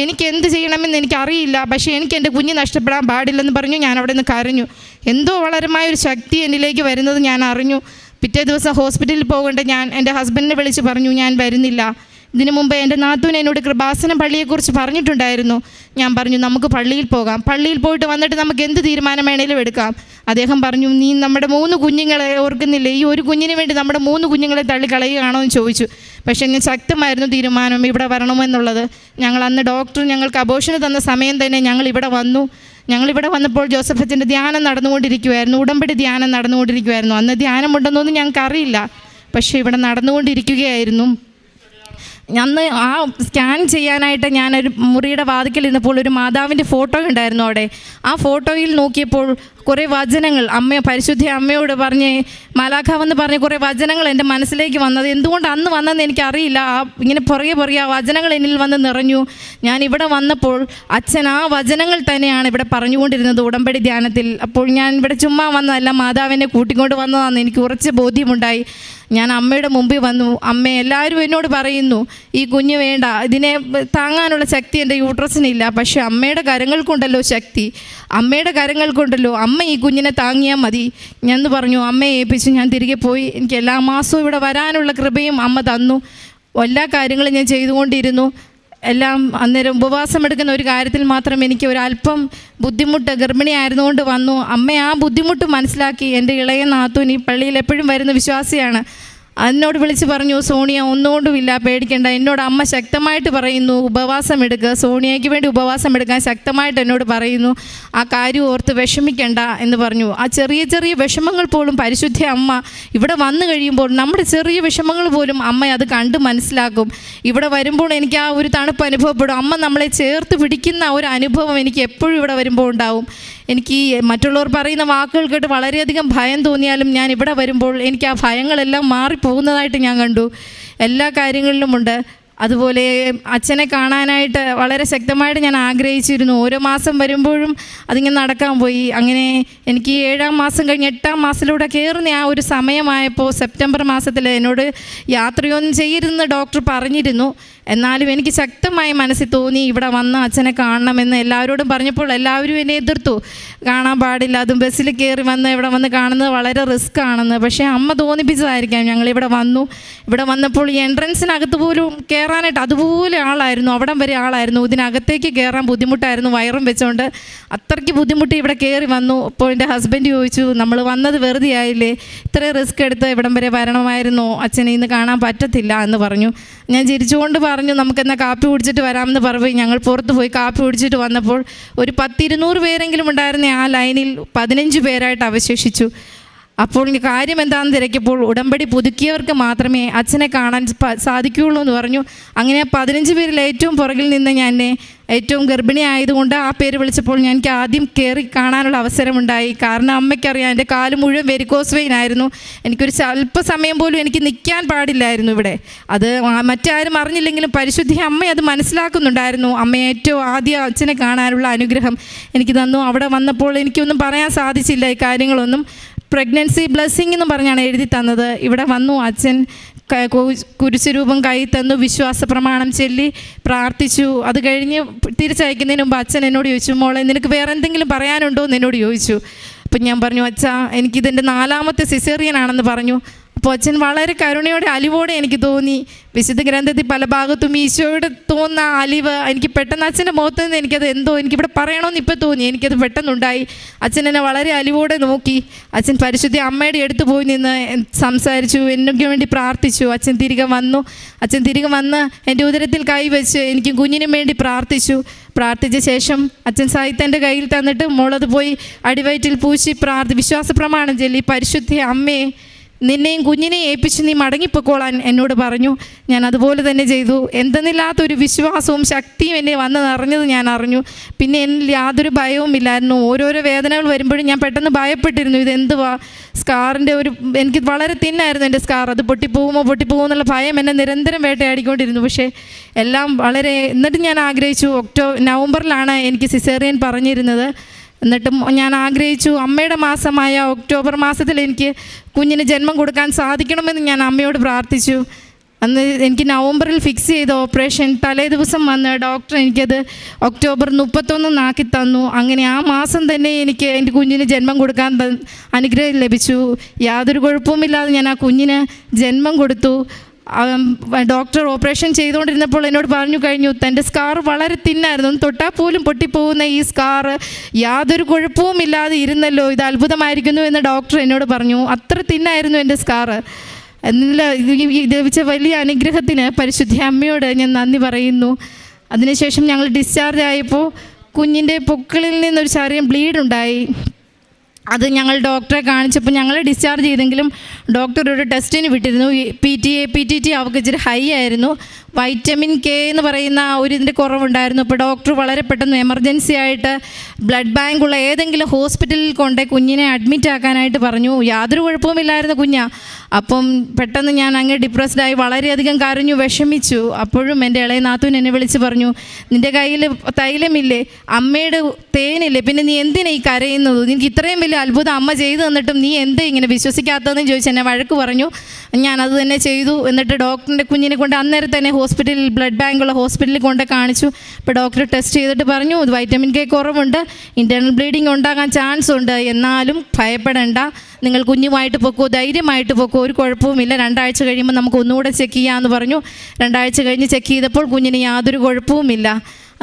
എനിക്ക് എന്ത് ചെയ്യണമെന്ന് എനിക്കറിയില്ല, പക്ഷേ എനിക്ക് എൻ്റെ കുഞ്ഞ് നഷ്ടപ്പെടാൻ പാടില്ലെന്ന് പറഞ്ഞു. ഞാൻ അവിടെ നിന്ന് കരഞ്ഞു. എന്തോ വളരമായൊരു ശക്തി എന്നിലേക്ക് വരുന്നത് ഞാൻ അറിഞ്ഞു. പിറ്റേ ദിവസം ഹോസ്പിറ്റലിൽ പോകേണ്ട ഞാൻ എൻ്റെ ഹസ്ബൻഡിനെ വിളിച്ച് പറഞ്ഞു, ഞാൻ വരുന്നില്ല. ഇതിനു മുമ്പ് എൻ്റെ നാത്തൂൻ എന്നോട് കൃപാസനം പള്ളിയെക്കുറിച്ച് പറഞ്ഞിട്ടുണ്ടായിരുന്നു. ഞാൻ പറഞ്ഞു, നമുക്ക് പള്ളിയിൽ പോകാം, പള്ളിയിൽ പോയിട്ട് വന്നിട്ട് നമുക്ക് എന്ത് തീരുമാനം വേണേലും എടുക്കാം. അദ്ദേഹം പറഞ്ഞു, നീ നമ്മുടെ 3 കുഞ്ഞുങ്ങളെ ഓർക്കുന്നില്ലേ, ഈ ഒരു കുഞ്ഞിന് വേണ്ടി നമ്മുടെ 3 കുഞ്ഞുങ്ങളെ തള്ളിക്കളയുകയാണോ എന്ന് ചോദിച്ചു. പക്ഷേ ഞാൻ ശക്തമായിരുന്നു തീരുമാനം ഇവിടെ വരണമെന്നുള്ളത്. ഞങ്ങൾ അന്ന് ഡോക്ടർ ഞങ്ങൾക്ക് അബോർഷന് തന്ന സമയം തന്നെ ഞങ്ങളിവിടെ വന്നു. ഞങ്ങളിവിടെ വന്നപ്പോൾ ജോസഫ് അച്ഛൻ്റെ ധ്യാനം നടന്നുകൊണ്ടിരിക്കുമായിരുന്നു, ഉടമ്പടി ധ്യാനം നടന്നുകൊണ്ടിരിക്കുമായിരുന്നു. അന്ന് ധ്യാനമുണ്ടെന്നൊന്നും ഞങ്ങൾക്കറിയില്ല, പക്ഷേ ഇവിടെ നടന്നുകൊണ്ടിരിക്കുകയായിരുന്നു. അന്ന് ആ സ്കാൻ ചെയ്യാനായിട്ട് ഞാനൊരു മുറിയുടെ വാതിക്കൽ ഇരുന്നപ്പോൾ ഒരു മാതാവിൻ്റെ ഫോട്ടോ ഉണ്ടായിരുന്നു അവിടെ. ആ ഫോട്ടോയിൽ നോക്കിയപ്പോൾ കുറേ വചനങ്ങൾ പരിശുദ്ധ അമ്മയോട് പറഞ്ഞ് മാലാഖാവെന്ന് പറഞ്ഞ് കുറേ വചനങ്ങൾ എൻ്റെ മനസ്സിലേക്ക് വന്നത്. എന്തുകൊണ്ട് അന്ന് വന്നതെന്ന് എനിക്കറിയില്ല. ഇങ്ങനെ പുറകെ ആ വചനങ്ങൾ എന്നിൽ വന്ന് നിറഞ്ഞു. ഞാൻ ഇവിടെ വന്നപ്പോൾ അച്ഛൻ ആ വചനങ്ങൾ തന്നെയാണ് ഇവിടെ പറഞ്ഞുകൊണ്ടിരുന്നത് ഉടമ്പടി ധ്യാനത്തിൽ. അപ്പോൾ ഞാൻ ഇവിടെ ചുമ്മാ വന്നതല്ല, മാതാവിനെ കൂട്ടിക്കൊണ്ട് വന്നതാണെന്ന് എനിക്ക് ഉറച്ച ബോധ്യമുണ്ടായി. ഞാൻ അമ്മയുടെ മുമ്പിൽ വന്നു. അമ്മ, എല്ലാവരും എന്നോട് പറയുന്നു ഈ കുഞ്ഞ് വേണ്ട, ഇതിനെ താങ്ങാനുള്ള ശക്തി എൻ്റെ യൂട്രസിനില്ല, പക്ഷേ അമ്മയുടെ കരങ്ങൾക്കുണ്ടല്ലോ ശക്തി, അമ്മയുടെ കരങ്ങൾക്കുണ്ടല്ലോ, അമ്മ അമ്മ ഈ കുഞ്ഞിനെ താങ്ങിയാൽ മതി ഞാൻ പറഞ്ഞു. അമ്മയെ ഏൽപ്പിച്ച് ഞാൻ തിരികെ പോയി. എനിക്ക് എല്ലാ മാസവും ഇവിടെ വരാനുള്ള കൃപയും അമ്മ തന്നു. എല്ലാ കാര്യങ്ങളും ഞാൻ ചെയ്തുകൊണ്ടിരുന്നു. എല്ലാം അന്നേരം ഉപവാസം എടുക്കുന്ന ഒരു കാര്യത്തിൽ മാത്രം എനിക്ക് ഒരല്പം ബുദ്ധിമുട്ട് ഗർഭിണി ആയിരുന്നുകൊണ്ട് വന്നു. അമ്മ ആ ബുദ്ധിമുട്ട് മനസ്സിലാക്കി. എൻ്റെ ഇളയ നാത്തൂൻ ഈ പള്ളിയിൽ എപ്പോഴും വരുന്ന വിശ്വാസിയാണ്. എന്നോട് വിളിച്ച് പറഞ്ഞു, സോണിയ ഒന്നുകൊണ്ടുമില്ല, പേടിക്കേണ്ട. എന്നോട് അമ്മ ശക്തമായിട്ട് പറയുന്നു ഉപവാസം എടുക്കുക, സോണിയയ്ക്ക് വേണ്ടി ഉപവാസം എടുക്കാൻ ശക്തമായിട്ട് എന്നോട് പറയുന്നു. ആ കാര്യം ഓർത്ത് വിഷമിക്കേണ്ട എന്ന് പറഞ്ഞു. ആ ചെറിയ ചെറിയ വിഷമങ്ങൾ പോലും പരിശുദ്ധ അമ്മ ഇവിടെ വന്നു കഴിയുമ്പോൾ നമ്മുടെ ചെറിയ വിഷമങ്ങൾ പോലും അമ്മ അത് കണ്ട് മനസ്സിലാക്കും. ഇവിടെ വരുമ്പോൾ എനിക്ക് ആ ഒരു തണുപ്പ് അനുഭവപ്പെടും. അമ്മ നമ്മളെ ചേർത്ത് പിടിക്കുന്ന ഒരു അനുഭവം എനിക്ക് എപ്പോഴും ഇവിടെ വരുമ്പോൾ ഉണ്ടാവും. എനിക്ക് മറ്റുള്ളവർ പറയുന്ന വാക്കുകൾ കേട്ട് വളരെയധികം ഭയം തോന്നിയാലും ഞാൻ ഇവിടെ വരുമ്പോൾ എനിക്ക് ആ ഭയങ്ങളെല്ലാം മാറിപ്പോകുന്നതായിട്ട് ഞാൻ കണ്ടു. എല്ലാ കാര്യങ്ങളിലുമുണ്ട്. അതുപോലെ അച്ഛനെ കാണാനായിട്ട് വളരെ ശക്തമായിട്ട് ഞാൻ ആഗ്രഹിച്ചിരുന്നു. ഓരോ മാസം വരുമ്പോഴും അതിങ്ങനെ നടക്കാൻ പോയി. അങ്ങനെ എനിക്ക് 7-ാം മാസം കഴിഞ്ഞ് 8-ാം മാസത്തിലൂടെ കയറുന്ന ആ ഒരു സമയമായപ്പോൾ സെപ്റ്റംബർ മാസത്തിൽ എന്നോട് യാത്രയൊന്നും ചെയ്യരുതെന്ന് ഡോക്ടർ പറഞ്ഞിരുന്നു. എന്നാലും എനിക്ക് ശക്തമായി മനസ്സിൽ തോന്നി ഇവിടെ വന്ന് അച്ഛനെ കാണണമെന്ന്. എല്ലാവരോടും പറഞ്ഞപ്പോൾ എല്ലാവരും എന്നെ എതിർത്തു. കാണാൻ പാടില്ല, അതും ബസ്സിൽ കയറി വന്ന് ഇവിടെ വന്ന് കാണുന്നത് വളരെ റിസ്ക് ആണെന്ന്. പക്ഷേ അമ്മ തോന്നിപ്പിച്ചതായിരിക്കാം. ഞങ്ങളിവിടെ വന്നു. ഇവിടെ വന്നപ്പോൾ ഈ എൻട്രൻസിനകത്ത് പോലും കയറാനായിട്ട് അതുപോലെ ആളായിരുന്നു, അവിടം വരെ ആളായിരുന്നു. ഇതിനകത്തേക്ക് കയറാൻ ബുദ്ധിമുട്ടായിരുന്നു, വയറും വെച്ചുകൊണ്ട് അത്രയ്ക്ക് ബുദ്ധിമുട്ടി ഇവിടെ കയറി വന്നു. അപ്പോൾ എൻ്റെ ഹസ്ബൻഡ് ചോദിച്ചു, നമ്മൾ വന്നത് വെറുതെ ആയില്ലേ, ഇത്രയും റിസ്ക് എടുത്ത് ഇവിടം വരെ വരണമായിരുന്നോ, അച്ഛനെ ഇന്ന് കാണാൻ പറ്റത്തില്ല എന്ന് പറഞ്ഞു. ഞാൻ ചിരിച്ചുകൊണ്ട് പറഞ്ഞു, നമുക്കെന്നാൽ കാപ്പി കുടിച്ചിട്ട് വരാമെന്ന് പറഞ്ഞു. ഞങ്ങൾ പുറത്ത് പോയി കാപ്പി കുടിച്ചിട്ട് വന്നപ്പോൾ ഒരു 10-200 പേരെങ്കിലും ഉണ്ടായിരുന്ന ആ ലൈനിൽ 15 പേരായിട്ട് അവശേഷിച്ചു. അപ്പോൾ കാര്യം എന്താണെന്ന് തിരക്കിയപ്പോൾ ഉടമ്പടി പുതുക്കിയവർക്ക് മാത്രമേ അച്ഛനെ കാണാൻ സാധിക്കുകയുള്ളൂ എന്ന് പറഞ്ഞു. അങ്ങനെ 15 പേരിൽ ഏറ്റവും പുറകിൽ നിന്ന് ഞാൻ ഏറ്റവും ഗർഭിണി ആയതുകൊണ്ട് ആ പേര് വിളിച്ചപ്പോൾ എനിക്ക് ആദ്യം കയറി കാണാനുള്ള അവസരമുണ്ടായി. കാരണം അമ്മയ്ക്കറിയാം എൻ്റെ കാല് മുഴുവൻ വെരിക്കോസ് വെയിൻ ആയിരുന്നു. എനിക്കൊരു അല്പസമയം പോലും എനിക്ക് നിൽക്കാൻ പാടില്ലായിരുന്നു ഇവിടെ. അത് മറ്റാരും അറിഞ്ഞില്ലെങ്കിലും പരിശുദ്ധി അമ്മ അത് മനസ്സിലാക്കുന്നുണ്ടായിരുന്നു. അമ്മ ഏറ്റവും ആദ്യം അച്ഛനെ കാണാനുള്ള അനുഗ്രഹം എനിക്ക് തന്നു. അവിടെ വന്നപ്പോൾ എനിക്കൊന്നും പറയാൻ സാധിച്ചില്ല. ഈ കാര്യങ്ങളൊന്നും പ്രഗ്നൻസി ബ്ലെസ്സിങ് എന്ന് പറഞ്ഞാണ് എഴുതി തന്നത്. ഇവിടെ വന്നു അച്ഛൻ കുരിശുരൂപം കൈ തന്നു, വിശ്വാസ പ്രമാണം ചൊല്ലി പ്രാർത്ഥിച്ചു. അത് കഴിഞ്ഞ് തിരിച്ചയക്കുന്നതിന് മുമ്പ് അച്ഛൻ എന്നോട് ചോദിച്ചു, മോളെ നിനക്ക് വേറെ എന്തെങ്കിലും പറയാനുണ്ടോ എന്ന് എന്നോട് ചോദിച്ചു. അപ്പം ഞാൻ പറഞ്ഞു, അച്ഛാ എനിക്കിതെൻ്റെ 4ാമത്തെ സിസേറിയൻ ആണെന്ന് പറഞ്ഞു. അപ്പോൾ അച്ഛൻ വളരെ കരുണയോടെ അലിവോടെ എനിക്ക് തോന്നി. വിശുദ്ധ ഗ്രന്ഥത്തിൽ പല ഭാഗത്തും ഈശോയുടെ തോന്നുന്ന അലിവ് എനിക്ക് പെട്ടെന്ന് അച്ഛൻ്റെ മുഖത്ത് നിന്ന് എനിക്കത് എന്തോ എനിക്കിവിടെ പറയണമെന്ന് ഇപ്പോൾ തോന്നി. എനിക്കത് പെട്ടെന്നുണ്ടായി. അച്ഛൻ എന്നെ വളരെ അലിവോടെ നോക്കി. അച്ഛൻ പരിശുദ്ധ അമ്മയുടെ അടുത്ത് പോയി നിന്ന് സംസാരിച്ചു, എനിക്ക് വേണ്ടി പ്രാർത്ഥിച്ചു. അച്ഛൻ തിരികെ വന്ന് എൻ്റെ ഉദരത്തിൽ കൈവച്ച് എനിക്ക് കുഞ്ഞിനും വേണ്ടി പ്രാർത്ഥിച്ച ശേഷം അച്ഛൻ സാഹിത്യൻ്റെ കയ്യിൽ തന്നിട്ട് മോളത് പോയി അടിവയറ്റിൽ പൂശി വിശ്വാസ പ്രമാണം ചൊല്ലി, പരിശുദ്ധ അമ്മയെ നിന്നെയും കുഞ്ഞിനെയും ഏൽപ്പിച്ച് നീ മടങ്ങിപ്പോക്കോളാൻ എന്നോട് പറഞ്ഞു. ഞാൻ അതുപോലെ തന്നെ ചെയ്തു. എന്തെന്നില്ലാത്തൊരു വിശ്വാസവും ശക്തിയും എന്നെ വന്ന് നിറഞ്ഞത് ഞാൻ അറിഞ്ഞു. പിന്നെ എന്നിൽ യാതൊരു ഭയവും ഇല്ലായിരുന്നു. ഓരോരോ വേദനകൾ വരുമ്പോഴും ഞാൻ പെട്ടെന്ന് ഭയപ്പെട്ടിരുന്നു, ഇതെന്തുവാ സ്കാറിൻ്റെ എനിക്ക് വളരെ തിന്നായിരുന്നു എൻ്റെ സ്കാർ, അത് പൊട്ടിപ്പോകുമോ എന്നുള്ള ഭയം എന്നെ നിരന്തരം വേട്ടയാടിക്കൊണ്ടിരുന്നു. പക്ഷേ എല്ലാം എന്നിട്ട് ഞാൻ ആഗ്രഹിച്ചു. നവംബറിലാണ് എനിക്ക് സിസേറിയൻ പറഞ്ഞിരുന്നത്. എന്നിട്ടും ഞാൻ ആഗ്രഹിച്ചു അമ്മയുടെ മാസമായ ഒക്ടോബർ മാസത്തിൽ എനിക്ക് കുഞ്ഞിന് ജന്മം കൊടുക്കാൻ സാധിക്കണമെന്ന് ഞാൻ അമ്മയോട് പ്രാർത്ഥിച്ചു. അന്ന് എനിക്ക് നവംബറിൽ ഫിക്സ് ചെയ്ത ഓപ്പറേഷൻ തലേ ദിവസം വന്ന് ഡോക്ടർ എനിക്കത് ഒക്ടോബർ 31 ആക്കി തന്നു. അങ്ങനെ ആ മാസം തന്നെ എനിക്ക് എൻ്റെ കുഞ്ഞിന് ജന്മം കൊടുക്കാൻ അനുഗ്രഹം ലഭിച്ചു. യാതൊരു കുഴപ്പവുമില്ലാതെ ഞാൻ ആ കുഞ്ഞിന് ജന്മം കൊടുത്തു. ഡോക്ടർ ഓപ്പറേഷൻ ചെയ്തുകൊണ്ടിരുന്നപ്പോൾ എന്നോട് പറഞ്ഞു കഴിഞ്ഞു, തൻ്റെ സ്കാർ വളരെ തിന്നായിരുന്നു, തൊട്ടാൽ പോലും പൊട്ടിപ്പോകുന്ന ഈ സ്കാർ യാതൊരു കുഴപ്പവും ഇല്ലാതെ ഇരുന്നല്ലോ, ഇത് അത്ഭുതമായിരിക്കുന്നു എന്ന് ഡോക്ടർ എന്നോട് പറഞ്ഞു. അത്ര തിന്നായിരുന്നു എൻ്റെ സ്കാർ. ലഭിച്ച വലിയ അനുഗ്രഹത്തിന് പരിശുദ്ധ അമ്മയോട് ഞാൻ നന്ദി പറയുന്നു. അതിനുശേഷം ഞങ്ങൾ ഡിസ്ചാർജ് ആയപ്പോൾ കുഞ്ഞിൻ്റെ പൊക്കിളിൽ നിന്നൊരു ചെറിയ ബ്ലീഡ് ഉണ്ടായി. അത് ഞങ്ങൾ ഡോക്ടറെ കാണിച്ചപ്പോൾ ഞങ്ങൾ ഡിസ്ചാർജ് ചെയ്തെങ്കിലും ഡോക്ടർ ഒരു ടെസ്റ്റിന് വിട്ടിരുന്നു. PTT അവർക്ക് ഇച്ചിരി ഹൈ ആയിരുന്നു. വൈറ്റമിൻ K എന്ന് പറയുന്ന ഇതിൻ്റെ കുറവുണ്ടായിരുന്നു. അപ്പോൾ ഡോക്ടർ വളരെ പെട്ടെന്ന് എമർജൻസി ആയിട്ട് ബ്ലഡ് ബാങ്കുള്ള ഏതെങ്കിലും ഹോസ്പിറ്റലിൽ കൊണ്ട് കുഞ്ഞിനെ അഡ്മിറ്റ് ആക്കാനായിട്ട് പറഞ്ഞു. യാതൊരു കുഴപ്പവുമില്ലായിരുന്നു കുഞ്ഞാ. അപ്പം പെട്ടെന്ന് ഞാൻ അങ്ങ് ഡിപ്രസ്ഡായി വളരെയധികം കരഞ്ഞു, വിഷമിച്ചു. അപ്പോഴും എൻ്റെ ഇളയ നാത്തൂൻ എന്നെ വിളിച്ച് പറഞ്ഞു, നിൻ്റെ കയ്യിൽ തൈലമില്ലേ, അമ്മയുടെ തേനില്ലേ, പിന്നെ നീ എന്തിനാ ഈ കരയുന്നത്, നിനക്ക് ഇത്രയും വലിയ അത്ഭുതം അമ്മ ചെയ്തു തന്നിട്ടും നീ എന്ത് ഇങ്ങനെ വിശ്വസിക്കാത്തതെന്ന് ചോദിച്ച് എന്നെ വഴക്ക് പറഞ്ഞു. ഞാനത് തന്നെ ചെയ്തു. എന്നിട്ട് ഡോക്ടറിൻ്റെ കുഞ്ഞിനെ കൊണ്ട് അന്നേരം തന്നെ ഹോസ്പിറ്റലിൽ, ബ്ലഡ് ബാങ്കുള്ള ഹോസ്പിറ്റലിൽ കൊണ്ട് കാണിച്ചു. അപ്പോൾ ഡോക്ടർ ടെസ്റ്റ് ചെയ്തിട്ട് പറഞ്ഞു വൈറ്റമിൻ കെ കുറവുണ്ട്, ഇൻറ്റേർണൽ ബ്ലീഡിങ് ഉണ്ടാകാൻ ചാൻസ് ഉണ്ട്, എന്നാലും ഭയപ്പെടേണ്ട, നിങ്ങൾ കുഞ്ഞുമായിട്ട് പൊക്കോ, ധൈര്യമായിട്ട് പൊക്കോ, ഒരു കുഴപ്പവുമില്ല, 2 ആഴ്ച കഴിയുമ്പോൾ നമുക്ക് ഒന്നുകൂടെ ചെക്ക് ചെയ്യാമെന്ന് പറഞ്ഞു. 2 ആഴ്ച കഴിഞ്ഞ് ചെക്ക് ചെയ്തപ്പോൾ കുഞ്ഞിന് യാതൊരു കുഴപ്പവുമില്ല.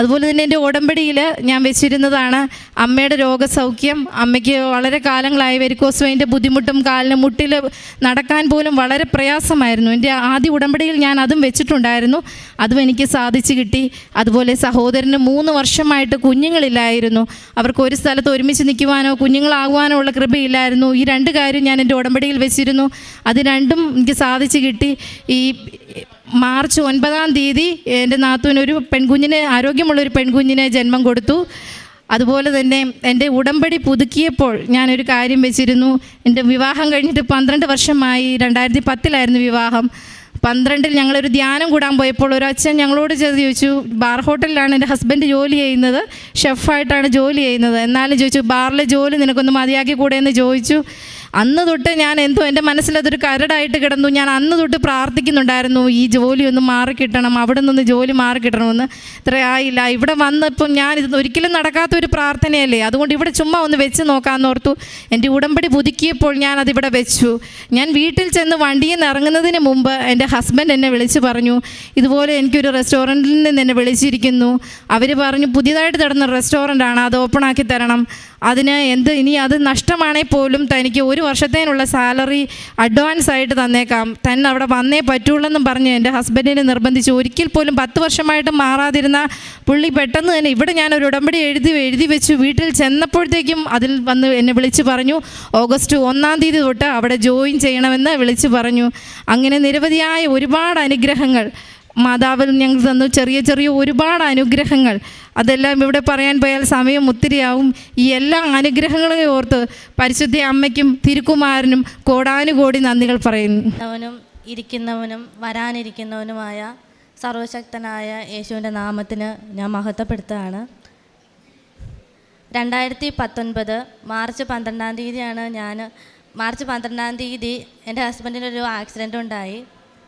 അതുപോലെ തന്നെ എൻ്റെ ഉടമ്പടിയിൽ ഞാൻ വെച്ചിരുന്നതാണ് അമ്മയുടെ രോഗസൗഖ്യം. അമ്മയ്ക്ക് വളരെ കാലങ്ങളായി വെരിക്കോസ് വെയിൻ്റെ ബുദ്ധിമുട്ടും, കാലിന് മുട്ടിൽ നടക്കാൻ പോലും വളരെ പ്രയാസമായിരുന്നു. എൻ്റെ ആദ്യ ഉടമ്പടിയിൽ ഞാൻ അതും വെച്ചിട്ടുണ്ടായിരുന്നു, അതും എനിക്ക് സാധിച്ചു കിട്ടി. അതുപോലെ സഹോദരന് 3 വർഷമായിട്ട് കുഞ്ഞുങ്ങളില്ലായിരുന്നു, അവർക്ക് ഒരു സ്ഥലത്ത് ഒരുമിച്ച് നിൽക്കുവാനോ കുഞ്ഞുങ്ങളാകുവാനോ ഉള്ള കൃപയില്ലായിരുന്നു. ഈ 2 കാര്യം ഞാൻ എൻ്റെ ഉടമ്പടിയിൽ വെച്ചിരുന്നു, അത് രണ്ടും എനിക്ക് സാധിച്ചു കിട്ടി. ഈ മാർച്ച് 9-ാം തീയതി എൻ്റെ നാത്തൂനൊരു പെൺകുഞ്ഞിന്, ആരോഗ്യമുള്ളൊരു പെൺകുഞ്ഞിന് ജന്മം കൊടുത്തു. അതുപോലെ തന്നെ എൻ്റെ ഉടമ്പടി പുതുക്കിയപ്പോൾ ഞാനൊരു കാര്യം വെച്ചിരുന്നു. എൻ്റെ വിവാഹം കഴിഞ്ഞിട്ട് 12 വർഷമായി. 2010-ലായിരുന്നു വിവാഹം. 12-ൽ ഞങ്ങളൊരു ധ്യാനം കൂടാൻ പോയപ്പോൾ ഒരു അച്ഛൻ ഞങ്ങളോട് ചോദിച്ചു, ബാർ ഹോട്ടലിലാണ് എൻ്റെ ഹസ്ബൻഡ് ജോലി ചെയ്യുന്നത്, ഷെഫായിട്ടാണ് ജോലി ചെയ്യുന്നത്, എന്നാലും ചോദിച്ചു ബാറിലെ ജോലി നിനക്കൊന്ന് മതിയാക്കി കൂടെ എന്ന് ചോദിച്ചു. അന്ന് തൊട്ട് ഞാൻ എന്തോ എൻ്റെ മനസ്സിലതൊരു കരടായിട്ട് കിടന്നു. ഞാൻ അന്ന് തൊട്ട് പ്രാർത്ഥിക്കുന്നുണ്ടായിരുന്നു, ഈ ജോലി ഒന്ന് മാറിക്കിട്ടണം, അവിടെ നിന്ന് ജോലി മാറിക്കിട്ടണമെന്ന്. ഇത്രയായില്ല, ഇവിടെ വന്നപ്പം ഇത് ഒരിക്കലും നടക്കാത്തൊരു പ്രാർത്ഥനയല്ലേ, അതുകൊണ്ട് ഇവിടെ ചുമ്മാ ഒന്ന് വെച്ച് നോക്കാമെന്ന് ഓർത്തു. എൻ്റെ ഉടമ്പടി പുതുക്കിയപ്പോൾ ഞാനതിവിടെ വെച്ചു. ഞാൻ വീട്ടിൽ ചെന്ന് വണ്ടിയിൽ നിന്ന് ഇറങ്ങുന്നതിന് മുമ്പ് എൻ്റെ ഹസ്ബൻഡ് എന്നെ വിളിച്ച് പറഞ്ഞു, ഇതുപോലെ എനിക്കൊരു റെസ്റ്റോറൻറ്റിൽ നിന്ന് എന്നെ വിളിച്ചിരിക്കുന്നു, അവർ പറഞ്ഞു പുതിയതായിട്ട് തുടങ്ങുന്ന റെസ്റ്റോറൻ്റാണ്, അത് ഓപ്പണാക്കി തരണം, അതിന് ഇനി അത് നഷ്ടമാണെങ്കിൽ പോലും തനിക്ക് 1 വർഷത്തേനുള്ള സാലറി അഡ്വാൻസ് ആയിട്ട് തന്നേക്കാം, തന്നെ അവിടെ വന്നേ പറ്റുള്ളെന്നും പറഞ്ഞ് എൻ്റെ ഹസ്ബൻഡിനെ നിർബന്ധിച്ചു. ഒരിക്കൽ പോലും 10 വർഷമായിട്ട് മാറാതിരുന്ന പുള്ളി പെട്ടെന്ന് തന്നെ ഇവിടെ ഞാനൊരു ഉടമ്പടി എഴുതി വെച്ചു. വീട്ടിൽ ചെന്നപ്പോഴത്തേക്കും അതിൽ വന്ന് എന്നെ വിളിച്ച് പറഞ്ഞു ഓഗസ്റ്റ് 1-ാം തീയതി തൊട്ട് അവിടെ ജോയിൻ ചെയ്യണമെന്ന് വിളിച്ച് പറഞ്ഞു. അങ്ങനെ നിരവധിയായ ഒരുപാട് അനുഗ്രഹങ്ങൾ മാതാവിൽ ഞങ്ങൾ തന്നു, ചെറിയ ചെറിയ ഒരുപാട് അനുഗ്രഹങ്ങൾ. അതെല്ലാം ഇവിടെ പറയാൻ പോയാൽ സമയം ഒത്തിരിയാവും. ഈ എല്ലാ അനുഗ്രഹങ്ങളെ ഓർത്ത് പരിശുദ്ധ അമ്മയ്ക്കും തിരുക്കുമാരനും കോടാനുകോടി നന്ദികൾ പറയുന്നു. ഇരിക്കുന്നവനും വരാനിരിക്കുന്നവനുമായ സർവശക്തനായ യേശുവിൻ്റെ നാമത്തിന് ഞാൻ മഹത്വപ്പെടുത്തുകയാണ്. 2019 മാർച്ച് 12-ാം തീയതിയാണ് മാർച്ച് 12-ാം തീയതി എൻ്റെ ഹസ്ബൻഡിനൊരു ആക്സിഡൻ്റ് ഉണ്ടായി.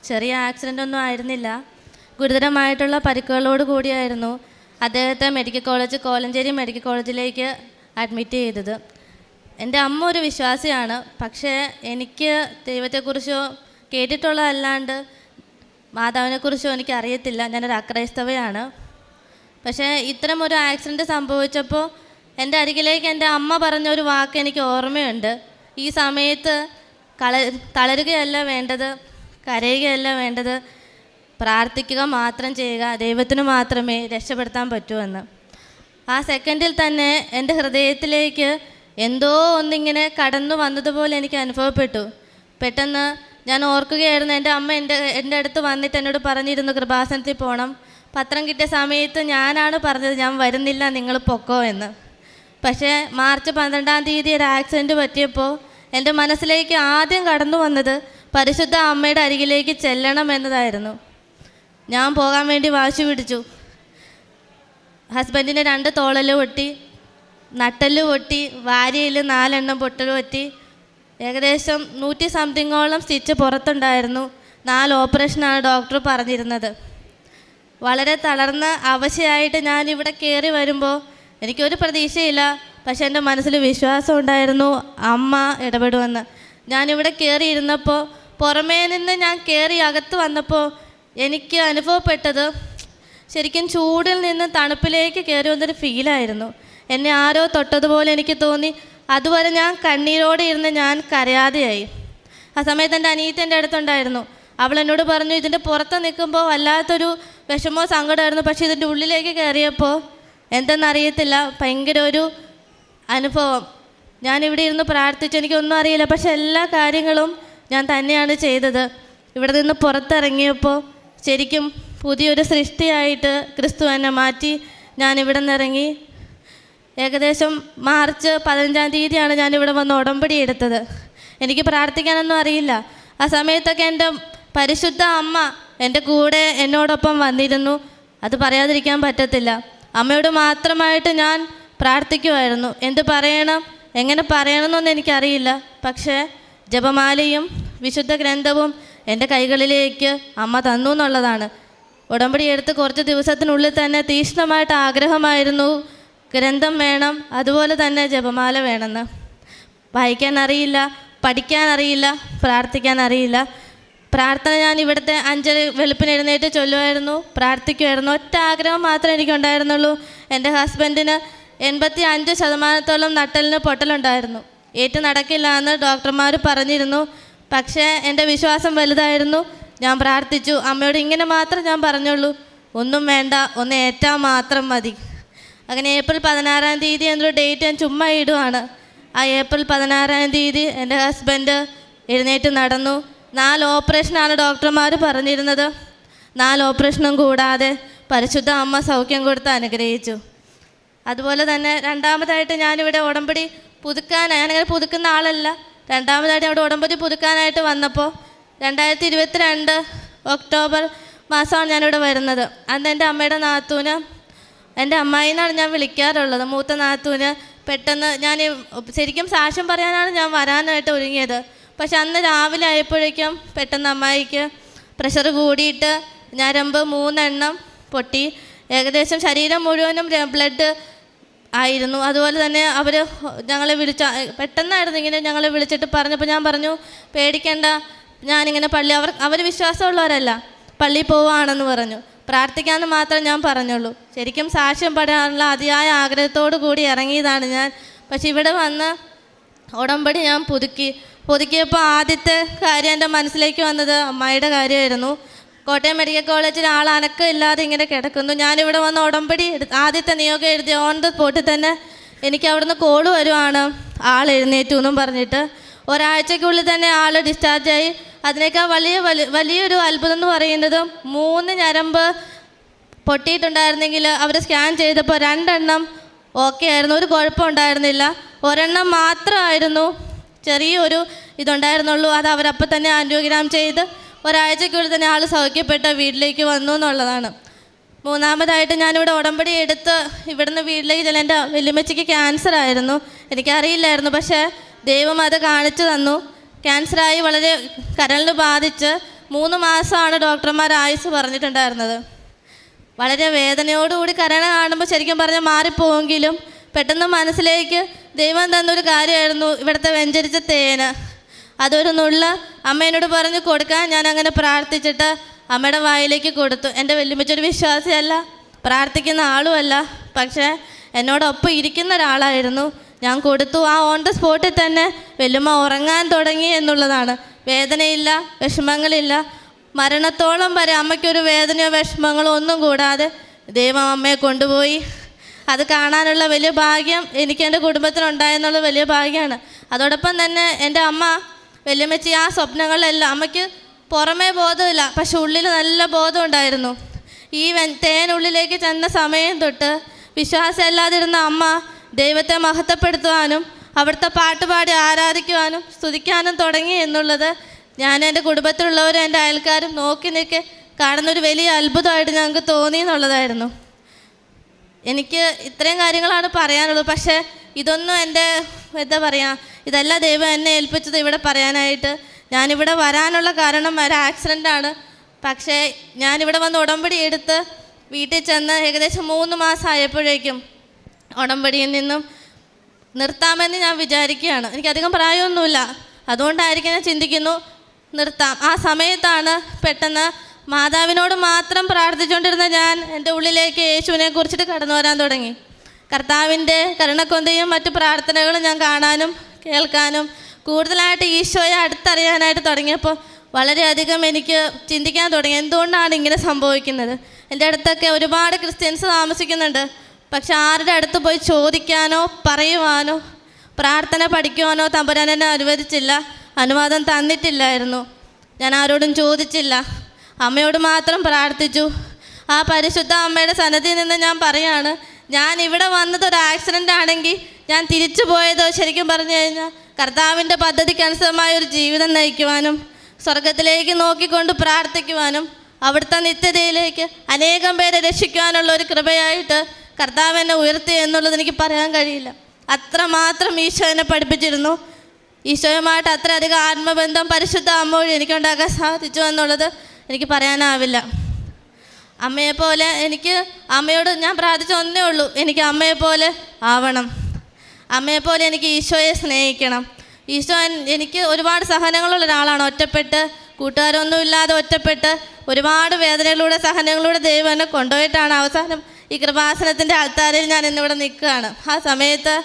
ചെറിയ ആക്സിഡൻ്റ് ഒന്നും ആയിരുന്നില്ല, ഗുരുതരമായിട്ടുള്ള പരിക്കുകളോട് കൂടിയായിരുന്നു അദ്ദേഹത്തെ മെഡിക്കൽ കോളേജ്, കോലഞ്ചേരി മെഡിക്കൽ കോളേജിലേക്ക് അഡ്മിറ്റ് ചെയ്തത്. എൻ്റെ അമ്മ ഒരു വിശ്വാസിയാണ്, പക്ഷേ എനിക്ക് ദൈവത്തെക്കുറിച്ചോ കേട്ടിട്ടുള്ളതല്ലാണ്ട് മാതാവിനെക്കുറിച്ചോ എനിക്കറിയത്തില്ല. ഞാനൊരു അക്രൈസ്തവയാണ്. പക്ഷേ ഇത്തരം ഒരു ആക്സിഡൻറ്റ് സംഭവിച്ചപ്പോൾ എൻ്റെ അരികിലേക്ക് എൻ്റെ അമ്മ പറഞ്ഞൊരു വാക്ക് എനിക്ക് ഓർമ്മയുണ്ട്. ഈ സമയത്ത് തളരുകയല്ല വേണ്ടത്, കരയുകയല്ല വേണ്ടത്, പ്രാർത്ഥിക്കുക മാത്രം ചെയ്യുക, ദൈവത്തിന് മാത്രമേ രക്ഷപ്പെടുത്താൻ പറ്റൂവെന്ന്. ആ സെക്കൻഡിൽ തന്നെ എൻ്റെ ഹൃദയത്തിലേക്ക് എന്തോ ഒന്നിങ്ങനെ കടന്നു വന്നതുപോലെ എനിക്ക് അനുഭവപ്പെട്ടു. പെട്ടെന്ന് ഞാൻ ഓർക്കുകയായിരുന്നു, എൻ്റെ അമ്മ എൻ്റെ അടുത്ത് വന്നിട്ട് എന്നോട് പറഞ്ഞിരുന്നു കൃപാസനത്തിൽ പോകണം. പത്രം കിട്ടിയ സമയത്ത് ഞാനാണ് പറഞ്ഞത് ഞാൻ വരുന്നില്ല, നിങ്ങൾ പൊക്കോ എന്ന്. പക്ഷേ മാർച്ച് 12-ാം തീയതി ഒരു ആക്സിഡൻറ്റ് പറ്റിയപ്പോൾ എൻ്റെ മനസ്സിലേക്ക് ആദ്യം കടന്നു വന്നത് പരിശുദ്ധ അമ്മയുടെ അരികിലേക്ക് ചെല്ലണം എന്നതായിരുന്നു. ഞാൻ പോകാൻ വേണ്ടി വാശി പിടിച്ചു. ഹസ്ബൻഡിന് 2 തോളല് പൊട്ടി, നട്ടല് പൊട്ടി, വാരിയിൽ 4 എണ്ണം പൊട്ടൽ പറ്റി, ഏകദേശം 100 സംതിങ്ങോളം സ്റ്റിച്ച് പുറത്തുണ്ടായിരുന്നു. 4 ഓപ്പറേഷനാണ് ഡോക്ടർ പറഞ്ഞിരുന്നത്. വളരെ തളർന്ന അവശയായിട്ട് ഞാനിവിടെ കയറി വരുമ്പോൾ എനിക്കൊരു പ്രതീക്ഷയില്ല, പക്ഷെ എൻ്റെ മനസ്സിൽ വിശ്വാസം ഉണ്ടായിരുന്നു അമ്മ ഇടപെടുമെന്ന്. ഞാനിവിടെ കയറി ഇരുന്നപ്പോൾ, പുറമേ നിന്ന് ഞാൻ കയറി അകത്ത് വന്നപ്പോൾ എനിക്ക് അനുഭവപ്പെട്ടത് ശരിക്കും ചൂടിൽ നിന്ന് തണുപ്പിലേക്ക് കയറി വന്നൊരു ഫീലായിരുന്നു. എന്നെ ആരോ തൊട്ടതുപോലെ എനിക്ക് തോന്നി. അതുവരെ ഞാൻ കണ്ണീരോടെ ഇരുന്ന് ഞാൻ കരയാതെയായി. ആ സമയത്ത് എൻ്റെ അനിയത്തി എൻ്റെ അടുത്തുണ്ടായിരുന്നു. അവൾ എന്നോട് പറഞ്ഞു, ഇതിൻ്റെ പുറത്ത് നിൽക്കുമ്പോൾ വല്ലാത്തൊരു വിഷമോ സങ്കടമായിരുന്നു, പക്ഷേ ഇതിൻ്റെ ഉള്ളിലേക്ക് കയറിയപ്പോൾ എന്തെന്നറിയത്തില്ല, ഭയങ്കര ഒരു അനുഭവം. ഞാനിവിടെ ഇരുന്ന് പ്രാർത്ഥിച്ചു, എനിക്കൊന്നും അറിയില്ല, പക്ഷെ എല്ലാ കാര്യങ്ങളും ഞാൻ തന്നെയാണ് ചെയ്തത്. ഇവിടെ നിന്ന് പുറത്തിറങ്ങിയപ്പോൾ ശരിക്കും പുതിയൊരു സൃഷ്ടിയായിട്ട് ക്രിസ്തു എന്നെ മാറ്റി. ഞാനിവിടെ നിന്നിറങ്ങി. ഏകദേശം മാർച്ച് 15-ാം തീയതിയാണ് ഞാനിവിടെ വന്ന് ഉടമ്പടി എടുത്തത്. എനിക്ക് പ്രാർത്ഥിക്കാനൊന്നും അറിയില്ല. ആ സമയത്തൊക്കെ എൻ്റെ പരിശുദ്ധ അമ്മ എൻ്റെ കൂടെ എന്നോടൊപ്പം വന്നിരുന്നു. അത് പറയാതിരിക്കാൻ പറ്റത്തില്ല. അമ്മയോട് മാത്രമായിട്ട് ഞാൻ പ്രാർത്ഥിക്കുമായിരുന്നു. എന്ത് പറയണം, എങ്ങനെ പറയണമെന്നൊന്നും എനിക്കറിയില്ല. പക്ഷേ ജപമാലയും വിശുദ്ധ ഗ്രന്ഥവും എൻ്റെ കൈകളിലേക്ക് അമ്മ തന്നു എന്നുള്ളതാണ്. ഉടമ്പടി എടുത്ത് കുറച്ച് ദിവസത്തിനുള്ളിൽ തന്നെ തീക്ഷ്ണമായിട്ട് ആഗ്രഹമായിരുന്നു ഗ്രന്ഥം വേണം, അതുപോലെ തന്നെ ജപമാല വേണമെന്ന്. വായിക്കാൻ അറിയില്ല, പഠിക്കാൻ അറിയില്ല, പ്രാർത്ഥിക്കാൻ അറിയില്ല. പ്രാർത്ഥന ഞാൻ ഇവിടുത്തെ 5 വെളുപ്പിന് എഴുന്നേറ്റ് ചൊല്ലുമായിരുന്നു, പ്രാർത്ഥിക്കുമായിരുന്നു. ഒറ്റ ആഗ്രഹം മാത്രമേ എനിക്കുണ്ടായിരുന്നുള്ളൂ. എൻ്റെ ഹസ്ബൻഡിന് 85% നട്ടലിന് പൊട്ടലുണ്ടായിരുന്നു. ഏറ്റു നടക്കില്ല എന്ന് ഡോക്ടർമാർ പറഞ്ഞിരുന്നു. പക്ഷേ എൻ്റെ വിശ്വാസം വലുതായിരുന്നു. ഞാൻ പ്രാർത്ഥിച്ചു. അമ്മയോട് ഇങ്ങനെ മാത്രം ഞാൻ പറഞ്ഞുള്ളൂ, ഒന്നും വേണ്ട, ഒന്ന് ഏറ്റാൽ മാത്രം മതി. അങ്ങനെ ഏപ്രിൽ 16-ാം തീയതി എന്നൊരു ഡേറ്റ് ഞാൻ ചുമ്മാ ഇടുവാണ്. ആ ഏപ്രിൽ 16-ാം തീയതി എൻ്റെ ഹസ്ബൻഡ് എഴുന്നേറ്റ് നടന്നു. 4 ഓപ്പറേഷനാണ് ഡോക്ടർമാർ പറഞ്ഞിരുന്നത്. 4 ഓപ്പറേഷനും കൂടാതെ പരിശുദ്ധ അമ്മ സൗഖ്യം കൊടുത്ത് അനുഗ്രഹിച്ചു. അതുപോലെ തന്നെ രണ്ടാമതായിട്ട് ഞാനിവിടെ ഉടമ്പടി ഞാനങ്ങനെ പുതുക്കുന്ന ആളല്ല. രണ്ടാമതായിട്ട് അവിടെ ഉടമ്പടി പുതുക്കാനായിട്ട് വന്നപ്പോൾ 2022 ഒക്ടോബർ മാസമാണ് ഞാനിവിടെ വരുന്നത്. അന്ന് എൻ്റെ അമ്മയുടെ നാത്തൂന്, എൻ്റെ അമ്മായി എന്നാണ് ഞാൻ വിളിക്കാറുള്ളത്, മൂത്ത നാത്തൂന് പെട്ടെന്ന് ശരിക്കും സാക്ഷ്യം പറയാനാണ് ഞാൻ വരാനായിട്ട് ഒരുങ്ങിയത്. പക്ഷെ അന്ന് രാവിലെ ആയപ്പോഴേക്കും പെട്ടെന്ന് അമ്മായിക്ക് പ്രഷർ കൂടിയിട്ട് ഞരമ്പ് 3 എണ്ണം പൊട്ടി. ഏകദേശം ശരീരം മുഴുവനും ബ്ലഡ് ആയിരുന്നു. അതുപോലെ തന്നെ അവർ ഞങ്ങളെ പെട്ടെന്നായിരുന്നു ഇങ്ങനെ ഞങ്ങളെ വിളിച്ചിട്ട് പറഞ്ഞപ്പോൾ ഞാൻ പറഞ്ഞു, പേടിക്കേണ്ട, ഞാനിങ്ങനെ അവർ വിശ്വാസമുള്ളവരല്ല, പള്ളിയിൽ പോവുകയാണെന്ന് പറഞ്ഞു. പ്രാർത്ഥിക്കാമെന്ന് മാത്രം ഞാൻ പറഞ്ഞുള്ളൂ. ശരിക്കും സാക്ഷ്യം പറയാനുള്ള അതിയായ ആഗ്രഹത്തോടു കൂടി ഇറങ്ങിയതാണ് ഞാൻ. പക്ഷെ ഇവിടെ വന്ന് ഉടമ്പടി ഞാൻ പുതുക്കിയപ്പോൾ ആദ്യത്തെ കാര്യം എൻ്റെ മനസ്സിലേക്ക് വന്നത് അമ്മായിയുടെ കാര്യമായിരുന്നു. കോട്ടയം മെഡിക്കൽ കോളേജിൽ അനക്കം ഇല്ലാതെ ഇങ്ങനെ കിടക്കുന്നു. ഞാനിവിടെ വന്ന് ഉടമ്പടി ആദ്യത്തെ നിയോഗം എഴുതി ഓൺ ദ സ്പോട്ടിൽ തന്നെ എനിക്ക് അവിടുന്ന് കോള് വരുവാണ്, ആൾ എഴുന്നേറ്റു എന്നും പറഞ്ഞിട്ട്. ഒരാഴ്ചക്കുള്ളിൽ തന്നെ ആൾ ഡിസ്ചാർജായി. അതിനേക്കാൾ വലിയൊരു അത്ഭുതം എന്ന് പറയുന്നത് 3 ഞരമ്പ് പൊട്ടിയിട്ടുണ്ടായിരുന്നെങ്കിൽ അവർ സ്കാൻ ചെയ്തപ്പോൾ 2 എണ്ണം ഓക്കെ ആയിരുന്നു, ഒരു കുഴപ്പമുണ്ടായിരുന്നില്ല. 1 എണ്ണം മാത്രമായിരുന്നു ചെറിയൊരു ഇതുണ്ടായിരുന്നുള്ളൂ. അത് അവരപ്പം തന്നെ ആൻറ്റിയോഗ്രാം ചെയ്ത് ഒരാഴ്ചക്കുള്ളിൽ തന്നെ ആൾ സൗഖ്യപ്പെട്ട് വീട്ടിലേക്ക് വന്നു എന്നുള്ളതാണ്. മൂന്നാമതായിട്ട് ഞാനിവിടെ ഉടമ്പടി എടുത്ത് ഇവിടുന്ന് വീട്ടിലേക്ക് എൻ്റെ വല്യമ്മച്ചിക്ക് ക്യാൻസർ ആയിരുന്നു. എനിക്കറിയില്ലായിരുന്നു, പക്ഷേ ദൈവം അത് കാണിച്ചു തന്നു. ക്യാൻസറായി വളരെ കരളിന് ബാധിച്ച് 3 മാസമാണ് ഡോക്ടർമാർ ആയുസ് പറഞ്ഞിട്ടുണ്ടായിരുന്നത്. വളരെ വേദനയോടുകൂടി കരൾ കാണുമ്പോൾ ശരിക്കും പറഞ്ഞാൽ മാറിപ്പോവെങ്കിലും പെട്ടെന്ന് മനസ്സിലേക്ക് ദൈവം തന്നൊരു കാര്യമായിരുന്നു ഇവിടുത്തെ വെഞ്ചരിച്ച തേന്. അതൊരു നുള്ള അമ്മേനോട് പറഞ്ഞു കൊടുക്കാൻ ഞാൻ അങ്ങനെ പ്രാർത്ഥിച്ചിട്ട് അമ്മയുടെ വായിലേക്ക് കൊടുത്തു. എൻ്റെ വല്യമ്മച്ചൊരു വിശ്വാസിയല്ല, പ്രാർത്ഥിക്കുന്ന ആളുമല്ല, പക്ഷേ എന്നോടൊപ്പം ഇരിക്കുന്ന ഒരാളായിരുന്നു. ഞാൻ കൊടുത്തു. ആ ഓൺ ദ സ്പോട്ടിൽ തന്നെ വല്യമ്മ ഉറങ്ങാൻ തുടങ്ങി എന്നുള്ളതാണ്. വേദനയില്ല, വിഷമങ്ങളില്ല. മരണത്തോളം വരെ അമ്മയ്ക്കൊരു വേദനയോ വിഷമങ്ങളോ ഒന്നും കൂടാതെ ദൈവം അമ്മയെ കൊണ്ടുപോയി. അത് കാണാനുള്ള വലിയ ഭാഗ്യം എനിക്ക് എൻ്റെ കുടുംബത്തിനുണ്ടായെന്നുള്ള വലിയ ഭാഗ്യമാണ്. അതോടൊപ്പം തന്നെ എൻ്റെ അമ്മ വല്യമ്മച്ചി ആ സ്വപ്നങ്ങളിലെല്ലാം അമ്മയ്ക്ക് പുറമേ ബോധമില്ല, പക്ഷെ ഉള്ളിൽ നല്ല ബോധം ഉണ്ടായിരുന്നു. ഈ തേനുള്ളിലേക്ക് ചെന്ന സമയം തൊട്ട് വിശ്വാസമില്ലാതിരുന്ന അമ്മ ദൈവത്തെ മഹത്വപ്പെടുത്തുവാനും അവിടുത്തെ പാട്ടുപാടി ആരാധിക്കുവാനും സ്തുതിക്കാനും തുടങ്ങി എന്നുള്ളത് ഞാൻ എൻ്റെ കുടുംബത്തിലുള്ളവരും എൻ്റെ അയൽക്കാരും നോക്കി നിൽക്കെ കാണുന്നൊരു വലിയ അത്ഭുതമായിട്ട് ഞങ്ങൾക്ക് തോന്നി എന്നുള്ളതായിരുന്നു. എനിക്ക് ഇത്രയും കാര്യങ്ങളാണ് പറയാനുള്ളത്. പക്ഷേ ഇതൊന്നും എൻ്റെ എന്താ പറയുക, ഇതല്ല ദൈവം എന്നെ ഏൽപ്പിച്ചത് ഇവിടെ പറയാനായിട്ട്. ഞാനിവിടെ വരാനുള്ള കാരണം ഒരു ആക്സിഡൻ്റാണ്. പക്ഷേ ഞാനിവിടെ വന്ന് ഉടമ്പടി എടുത്ത് വീട്ടിൽ ചെന്ന് ഏകദേശം 3 മാസം ആയപ്പോഴേക്കും ഉടമ്പടിയിൽ നിന്നും നിർത്താമെന്ന് ഞാൻ വിചാരിക്കുകയാണ്. എനിക്കധികം പ്രായമൊന്നുമില്ല, അതുകൊണ്ടായിരിക്കും ഞാൻ ചിന്തിക്കുന്നു നിർത്താം. ആ സമയത്താണ് പെട്ടെന്ന് മാതാവിനോട് മാത്രം പ്രാർത്ഥിച്ചുകൊണ്ടിരുന്ന ഞാൻ എൻ്റെ ഉള്ളിലേക്ക് യേശുവിനെ കുറിച്ചിട്ട് കടന്നു വരാൻ തുടങ്ങി. കർത്താവിൻ്റെ കരുണക്കൊന്തയും മറ്റു പ്രാർത്ഥനകളും ഞാൻ കാണാനും കേൾക്കാനും കൂടുതലായിട്ട് ഈശോയെ അടുത്തറിയാനായിട്ട് തുടങ്ങിയപ്പോൾ വളരെയധികം എനിക്ക് ചിന്തിക്കാൻ തുടങ്ങി, എന്തുകൊണ്ടാണ് ഇങ്ങനെ സംഭവിക്കുന്നത്. എൻ്റെ അടുത്തൊക്കെ ഒരുപാട് ക്രിസ്ത്യൻസ് താമസിക്കുന്നുണ്ട്, പക്ഷെ ആരുടെ അടുത്ത് പോയി ചോദിക്കാനോ പറയുവാനോ പ്രാർത്ഥന പഠിക്കുവാനോ തമ്പുരാൻ എന്നെ അനുവദിച്ചില്ല, അനുവാദം തന്നിട്ടില്ലായിരുന്നു. ഞാൻ ആരോടും ചോദിച്ചില്ല, അമ്മയോട് മാത്രം പ്രാർത്ഥിച്ചു. ആ പരിശുദ്ധ അമ്മയുടെ സന്നിധിയിൽ നിന്ന് ഞാൻ പറയാണ്, ഞാൻ ഇവിടെ വന്നത് ഒരു ആക്സിഡൻ്റ് ആണെങ്കിൽ ഞാൻ തിരിച്ചു പോയതോ ശരിക്കും പറഞ്ഞു കഴിഞ്ഞാൽ കർത്താവിൻ്റെ പദ്ധതിക്കനുസൃതമായ ഒരു ജീവിതം നയിക്കുവാനും സ്വർഗത്തിലേക്ക് നോക്കിക്കൊണ്ട് പ്രാർത്ഥിക്കുവാനും അവിടുത്തെ നിത്യതയിലേക്ക് അനേകം പേരെ രക്ഷിക്കുവാനുള്ള ഒരു കൃപയായിട്ട് കർത്താവ് എന്നെ ഉയർത്തി എന്നുള്ളത് എനിക്ക് പറയാൻ കഴിയില്ല. അത്രമാത്രം ഈശോ എന്നെ പഠിപ്പിച്ചിരുന്നു. ഈശോയുമായിട്ട് അത്രയധികം ആത്മബന്ധം പരിശുദ്ധ അമ്മ വഴി എനിക്കുണ്ടാക്കാൻ സാധിച്ചു എന്നുള്ളത് എനിക്ക് പറയാനാവില്ല. അമ്മയെപ്പോലെ എനിക്ക് അമ്മയോട് ഞാൻ പ്രാർത്ഥിച്ച ഒന്നേ ഉള്ളൂ, എനിക്ക് അമ്മയെപ്പോലെ ആവണം. അമ്മയെപ്പോലെ എനിക്ക് ഈശോയെ സ്നേഹിക്കണം. ഈശോ എനിക്ക് ഒരുപാട് സഹനങ്ങളുള്ള ഒരാളാണ്. ഒറ്റപ്പെട്ട് കൂട്ടുകാരൊന്നും ഇല്ലാതെ ഒറ്റപ്പെട്ട് ഒരുപാട് വേദനകളിലൂടെ സഹനങ്ങളിലൂടെ ദൈവം എന്നെ കൊണ്ടുപോയിട്ടാണ് അവസാനം ഈ കൃപാസനത്തിൻ്റെ ആൾത്താരിൽ ഞാൻ ഇന്നിവിടെ നിൽക്കുകയാണ്. ആ സമയത്ത്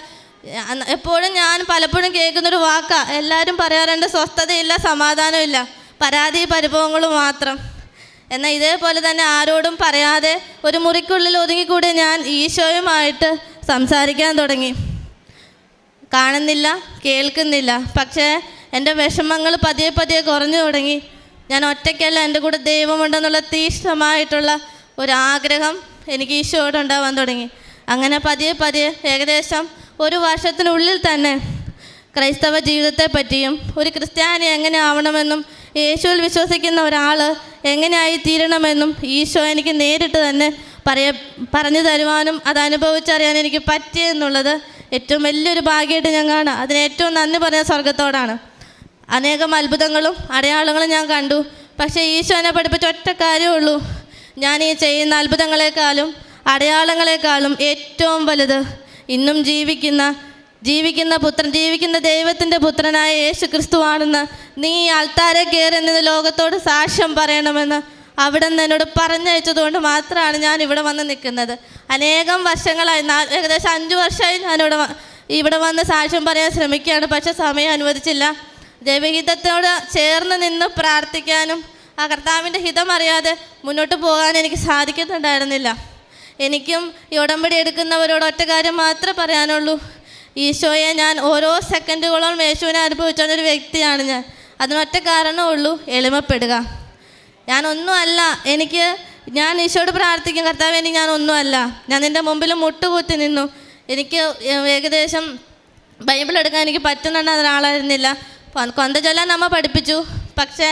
എപ്പോഴും ഞാൻ പലപ്പോഴും കേൾക്കുന്നൊരു വാക്കാണ്, എല്ലാവരും പറയാറുണ്ട് സ്വസ്ഥതയില്ല, സമാധാനമില്ല, പരാതി പരിഭവങ്ങളും മാത്രം. എന്നാൽ ഇതേപോലെ തന്നെ ആരോടും പറയാതെ ഒരു മുറിക്കുള്ളിൽ ഒതുങ്ങിക്കൂടി ഞാൻ ഈശോയുമായിട്ട് സംസാരിക്കാൻ തുടങ്ങി. കാണുന്നില്ല, കേൾക്കുന്നില്ല, പക്ഷേ എൻ്റെ വിഷമങ്ങൾ പതിയെ പതിയെ കുറഞ്ഞു തുടങ്ങി. ഞാൻ ഒറ്റയ്ക്കല്ല, എൻ്റെ കൂടെ ദൈവമുണ്ടെന്നുള്ള തീഷ്ണമായിട്ടുള്ള ഒരാഗ്രഹം എനിക്ക് ഈശോയോട് ഉണ്ടാവാൻ തുടങ്ങി. അങ്ങനെ പതിയെ പതിയെ ഏകദേശം ഒരു വർഷത്തിനുള്ളിൽ തന്നെ ക്രൈസ്തവ ജീവിതത്തെ പറ്റിയും ഒരു ക്രിസ്ത്യാനി എങ്ങനെ ആവണമെന്നും യേശുവിൽ വിശ്വസിക്കുന്ന ഒരാൾ എങ്ങനെയായി തീരണമെന്നും ഈശോ എനിക്ക് നേരിട്ട് തന്നെ പറഞ്ഞു തരുവാനും അത് അനുഭവിച്ചറിയാൻ എനിക്ക് പറ്റിയെന്നുള്ളത് ഏറ്റവും വലിയൊരു ഭാഗ്യമായിട്ട് ഞാൻ കാണാം. അതിന് ഏറ്റവും നന്ദി പറഞ്ഞ സ്വർഗത്തോടാണ്. അനേകം അത്ഭുതങ്ങളും അടയാളങ്ങളും ഞാൻ കണ്ടു. പക്ഷേ ഈശോ എന്നെ പഠിപ്പിച്ച ഒറ്റ കാര്യമേ ഉള്ളൂ, ഞാൻ ഈ ചെയ്യുന്ന അത്ഭുതങ്ങളെക്കാളും അടയാളങ്ങളെക്കാളും ഏറ്റവും വലുത് ഇന്നും ജീവിക്കുന്ന ദൈവത്തിൻ്റെ പുത്രനായ യേശു ക്രിസ്തുവാണെന്ന് നീ ആൾത്താരെ കയറി നിന്ന് ലോകത്തോട് സാക്ഷ്യം പറയണമെന്ന് അവിടെ നിന്ന് എന്നോട് പറഞ്ഞയച്ചതുകൊണ്ട് മാത്രമാണ് ഞാൻ ഇവിടെ വന്ന് നിൽക്കുന്നത്. അനേകം വർഷങ്ങളായി, ഏകദേശം 5 വർഷമായി ഞാൻ ഇവിടെ വന്ന് സാക്ഷ്യം പറയാൻ ശ്രമിക്കുകയാണ്. പക്ഷേ സമയം അനുവദിച്ചില്ല. ദൈവഹിതത്തോട് ചേർന്ന് നിന്ന് പ്രാർത്ഥിക്കാനും ആ കർത്താവിൻ്റെ ഹിതം അറിയാതെ മുന്നോട്ട് പോകാൻ എനിക്ക് സാധിക്കുന്നുണ്ടായിരുന്നില്ല. എനിക്കും ഈ ഉടമ്പടി എടുക്കുന്നവരോട് ഒറ്റ കാര്യം മാത്രമേ പറയാനുള്ളൂ, ഈശോയെ ഞാൻ ഓരോ സെക്കൻഡുകളോളം യേശുവിനെ അനുഭവിച്ചൊരു വ്യക്തിയാണ് ഞാൻ. അതിനൊറ്റ കാരണമേ ഉള്ളൂ, എളിമപ്പെടുക. ഞാനൊന്നുമല്ല, ഞാൻ ഈശോയോട് പ്രാർത്ഥിക്കും, കർത്താവ് എനിക്ക് ഞാനൊന്നുമല്ല, ഞാൻ നിൻ്റെ മുമ്പിൽ മുട്ടുകുത്തി നിന്നു. എനിക്ക് ഏകദേശം ബൈബിൾ എടുക്കാൻ എനിക്ക് പറ്റുന്നുണ്ട് ഒരാളായിരുന്നില്ല. കൊന്ത ചൊല്ലാൻ അമ്മ പഠിപ്പിച്ചു, പക്ഷേ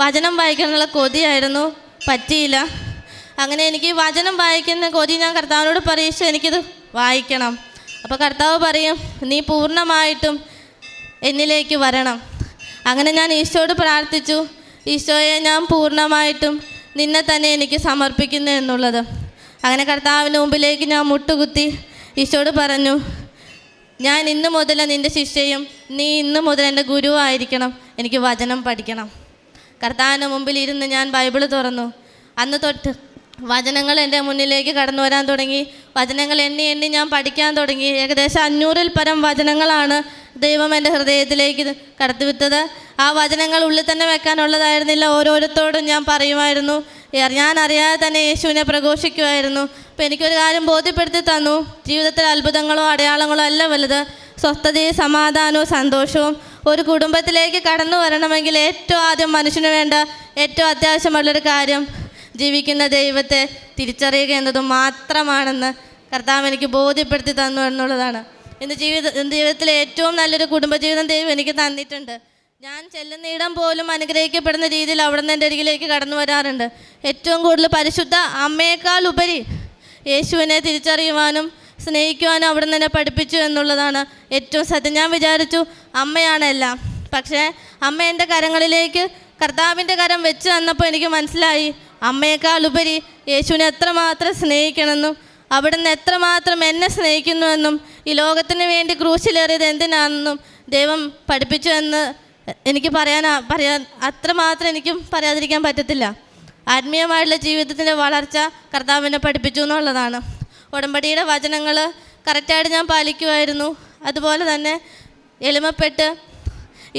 വചനം വായിക്കാനുള്ള കൊതിയായിരുന്നു, പറ്റിയില്ല. അങ്ങനെ എനിക്ക് വചനം വായിക്കുന്ന കൊതി ഞാൻ കർത്താവിനോട് പറയിച്ചു, എനിക്കിത് വായിക്കണം. അപ്പോൾ കർത്താവ് പറയും, നീ പൂർണ്ണമായിട്ടും എന്നിലേക്ക് വരണം. അങ്ങനെ ഞാൻ ഈശോയോട് പ്രാർത്ഥിച്ചു, ഈശോയെ ഞാൻ പൂർണ്ണമായിട്ടും നിന്നെ തന്നെ എനിക്ക് സമർപ്പിക്കുന്നു എന്നുള്ളത്. അങ്ങനെ കർത്താവിൻ്റെ മുമ്പിലേക്ക് ഞാൻ മുട്ടുകുത്തി ഈശോയോട് പറഞ്ഞു, ഞാൻ ഇന്ന് മുതൽ നിൻ്റെ ശിഷ്യയും നീ ഇന്ന് മുതൽ എൻ്റെ ഗുരുവായിരിക്കണം, എനിക്ക് വചനം പഠിക്കണം. കർത്താവിൻ്റെ മുമ്പിൽ ഇരുന്ന് ഞാൻ ബൈബിൾ തുറന്നു. അന്ന് തൊട്ട് വചനങ്ങൾ എൻ്റെ മുന്നിലേക്ക് കടന്നു വരാൻ തുടങ്ങി. വചനങ്ങൾ എണ്ണി ഞാൻ പഠിക്കാൻ തുടങ്ങി. ഏകദേശം 500-ൽ പരം വചനങ്ങളാണ് ദൈവം എൻ്റെ ഹൃദയത്തിലേക്ക് കടത്തിവിട്ടത്. ആ വചനങ്ങൾ ഉള്ളിൽ തന്നെ വെക്കാനുള്ളതായിരുന്നില്ല, ഓരോരുത്തോടും ഞാൻ പറയുമായിരുന്നു. ഞാൻ അറിയാതെ തന്നെ യേശുവിനെ പ്രഘോഷിക്കുമായിരുന്നു. അപ്പോൾ എനിക്കൊരു കാര്യം ബോധ്യപ്പെടുത്തി തന്നു, ജീവിതത്തിൽ അത്ഭുതങ്ങളോ അടയാളങ്ങളോ അല്ല വലുത്, സ്വസ്ഥതയും സമാധാനവും സന്തോഷവും. ഒരു കുടുംബത്തിലേക്ക് കടന്നു വരണമെങ്കിൽ ഏറ്റവും ആദ്യം മനുഷ്യന് വേണ്ട ഏറ്റവും അത്യാവശ്യമുള്ളൊരു കാര്യം ജീവിക്കുന്ന ദൈവത്തെ തിരിച്ചറിയുക എന്നതും മാത്രമാണെന്ന് കർത്താവ് എനിക്ക് ബോധ്യപ്പെടുത്തി തന്നു എന്നുള്ളതാണ്. ഇന്ന് ജീവിതത്തിലെ ഏറ്റവും നല്ലൊരു കുടുംബജീവിതം ദൈവം എനിക്ക് തന്നിട്ടുണ്ട്. ഞാൻ ചെല്ലുന്നിടം പോലും അനുഗ്രഹിക്കപ്പെടുന്ന രീതിയിൽ അവിടെ നിന്ന് എൻ്റെ അരികിലേക്ക് കടന്നു വരാറുണ്ട്. ഏറ്റവും കൂടുതൽ പരിശുദ്ധ അമ്മയേക്കാൾ ഉപരി യേശുവിനെ തിരിച്ചറിയുവാനും സ്നേഹിക്കുവാനും അവിടെ നിന്ന് എന്നെ പഠിപ്പിച്ചു എന്നുള്ളതാണ് ഏറ്റവും സത്യം. ഞാൻ വിചാരിച്ചു അമ്മയാണ് എല്ലാം, പക്ഷേ അമ്മ എൻ്റെ കരങ്ങളിലേക്ക് കർത്താവിൻ്റെ കരം വെച്ച് തന്നപ്പോൾ എനിക്ക് മനസ്സിലായി, അമ്മയേക്കാൾ ഉപരി യേശുവിനെ എത്രമാത്രം സ്നേഹിക്കണമെന്നും അവിടുന്ന് എത്രമാത്രം എന്നെ സ്നേഹിക്കുന്നുവെന്നും ഈ ലോകത്തിന് വേണ്ടി ക്രൂശിലേറിയത് എന്തിനാണെന്നും ദൈവം പഠിപ്പിച്ചു എന്ന് എനിക്ക് പറയാൻ അത്രമാത്രം എനിക്കും പറയാതിരിക്കാൻ പറ്റത്തില്ല. ആത്മീയമായിട്ടുള്ള ജീവിതത്തിൻ്റെ വളർച്ച കർത്താവിനെ പഠിപ്പിച്ചു എന്നുള്ളതാണ്. ഉടമ്പടിയുടെ വചനങ്ങൾ കറക്റ്റായിട്ട് ഞാൻ പാലിക്കുമായിരുന്നു. അതുപോലെ തന്നെ എളിമപ്പെട്ട്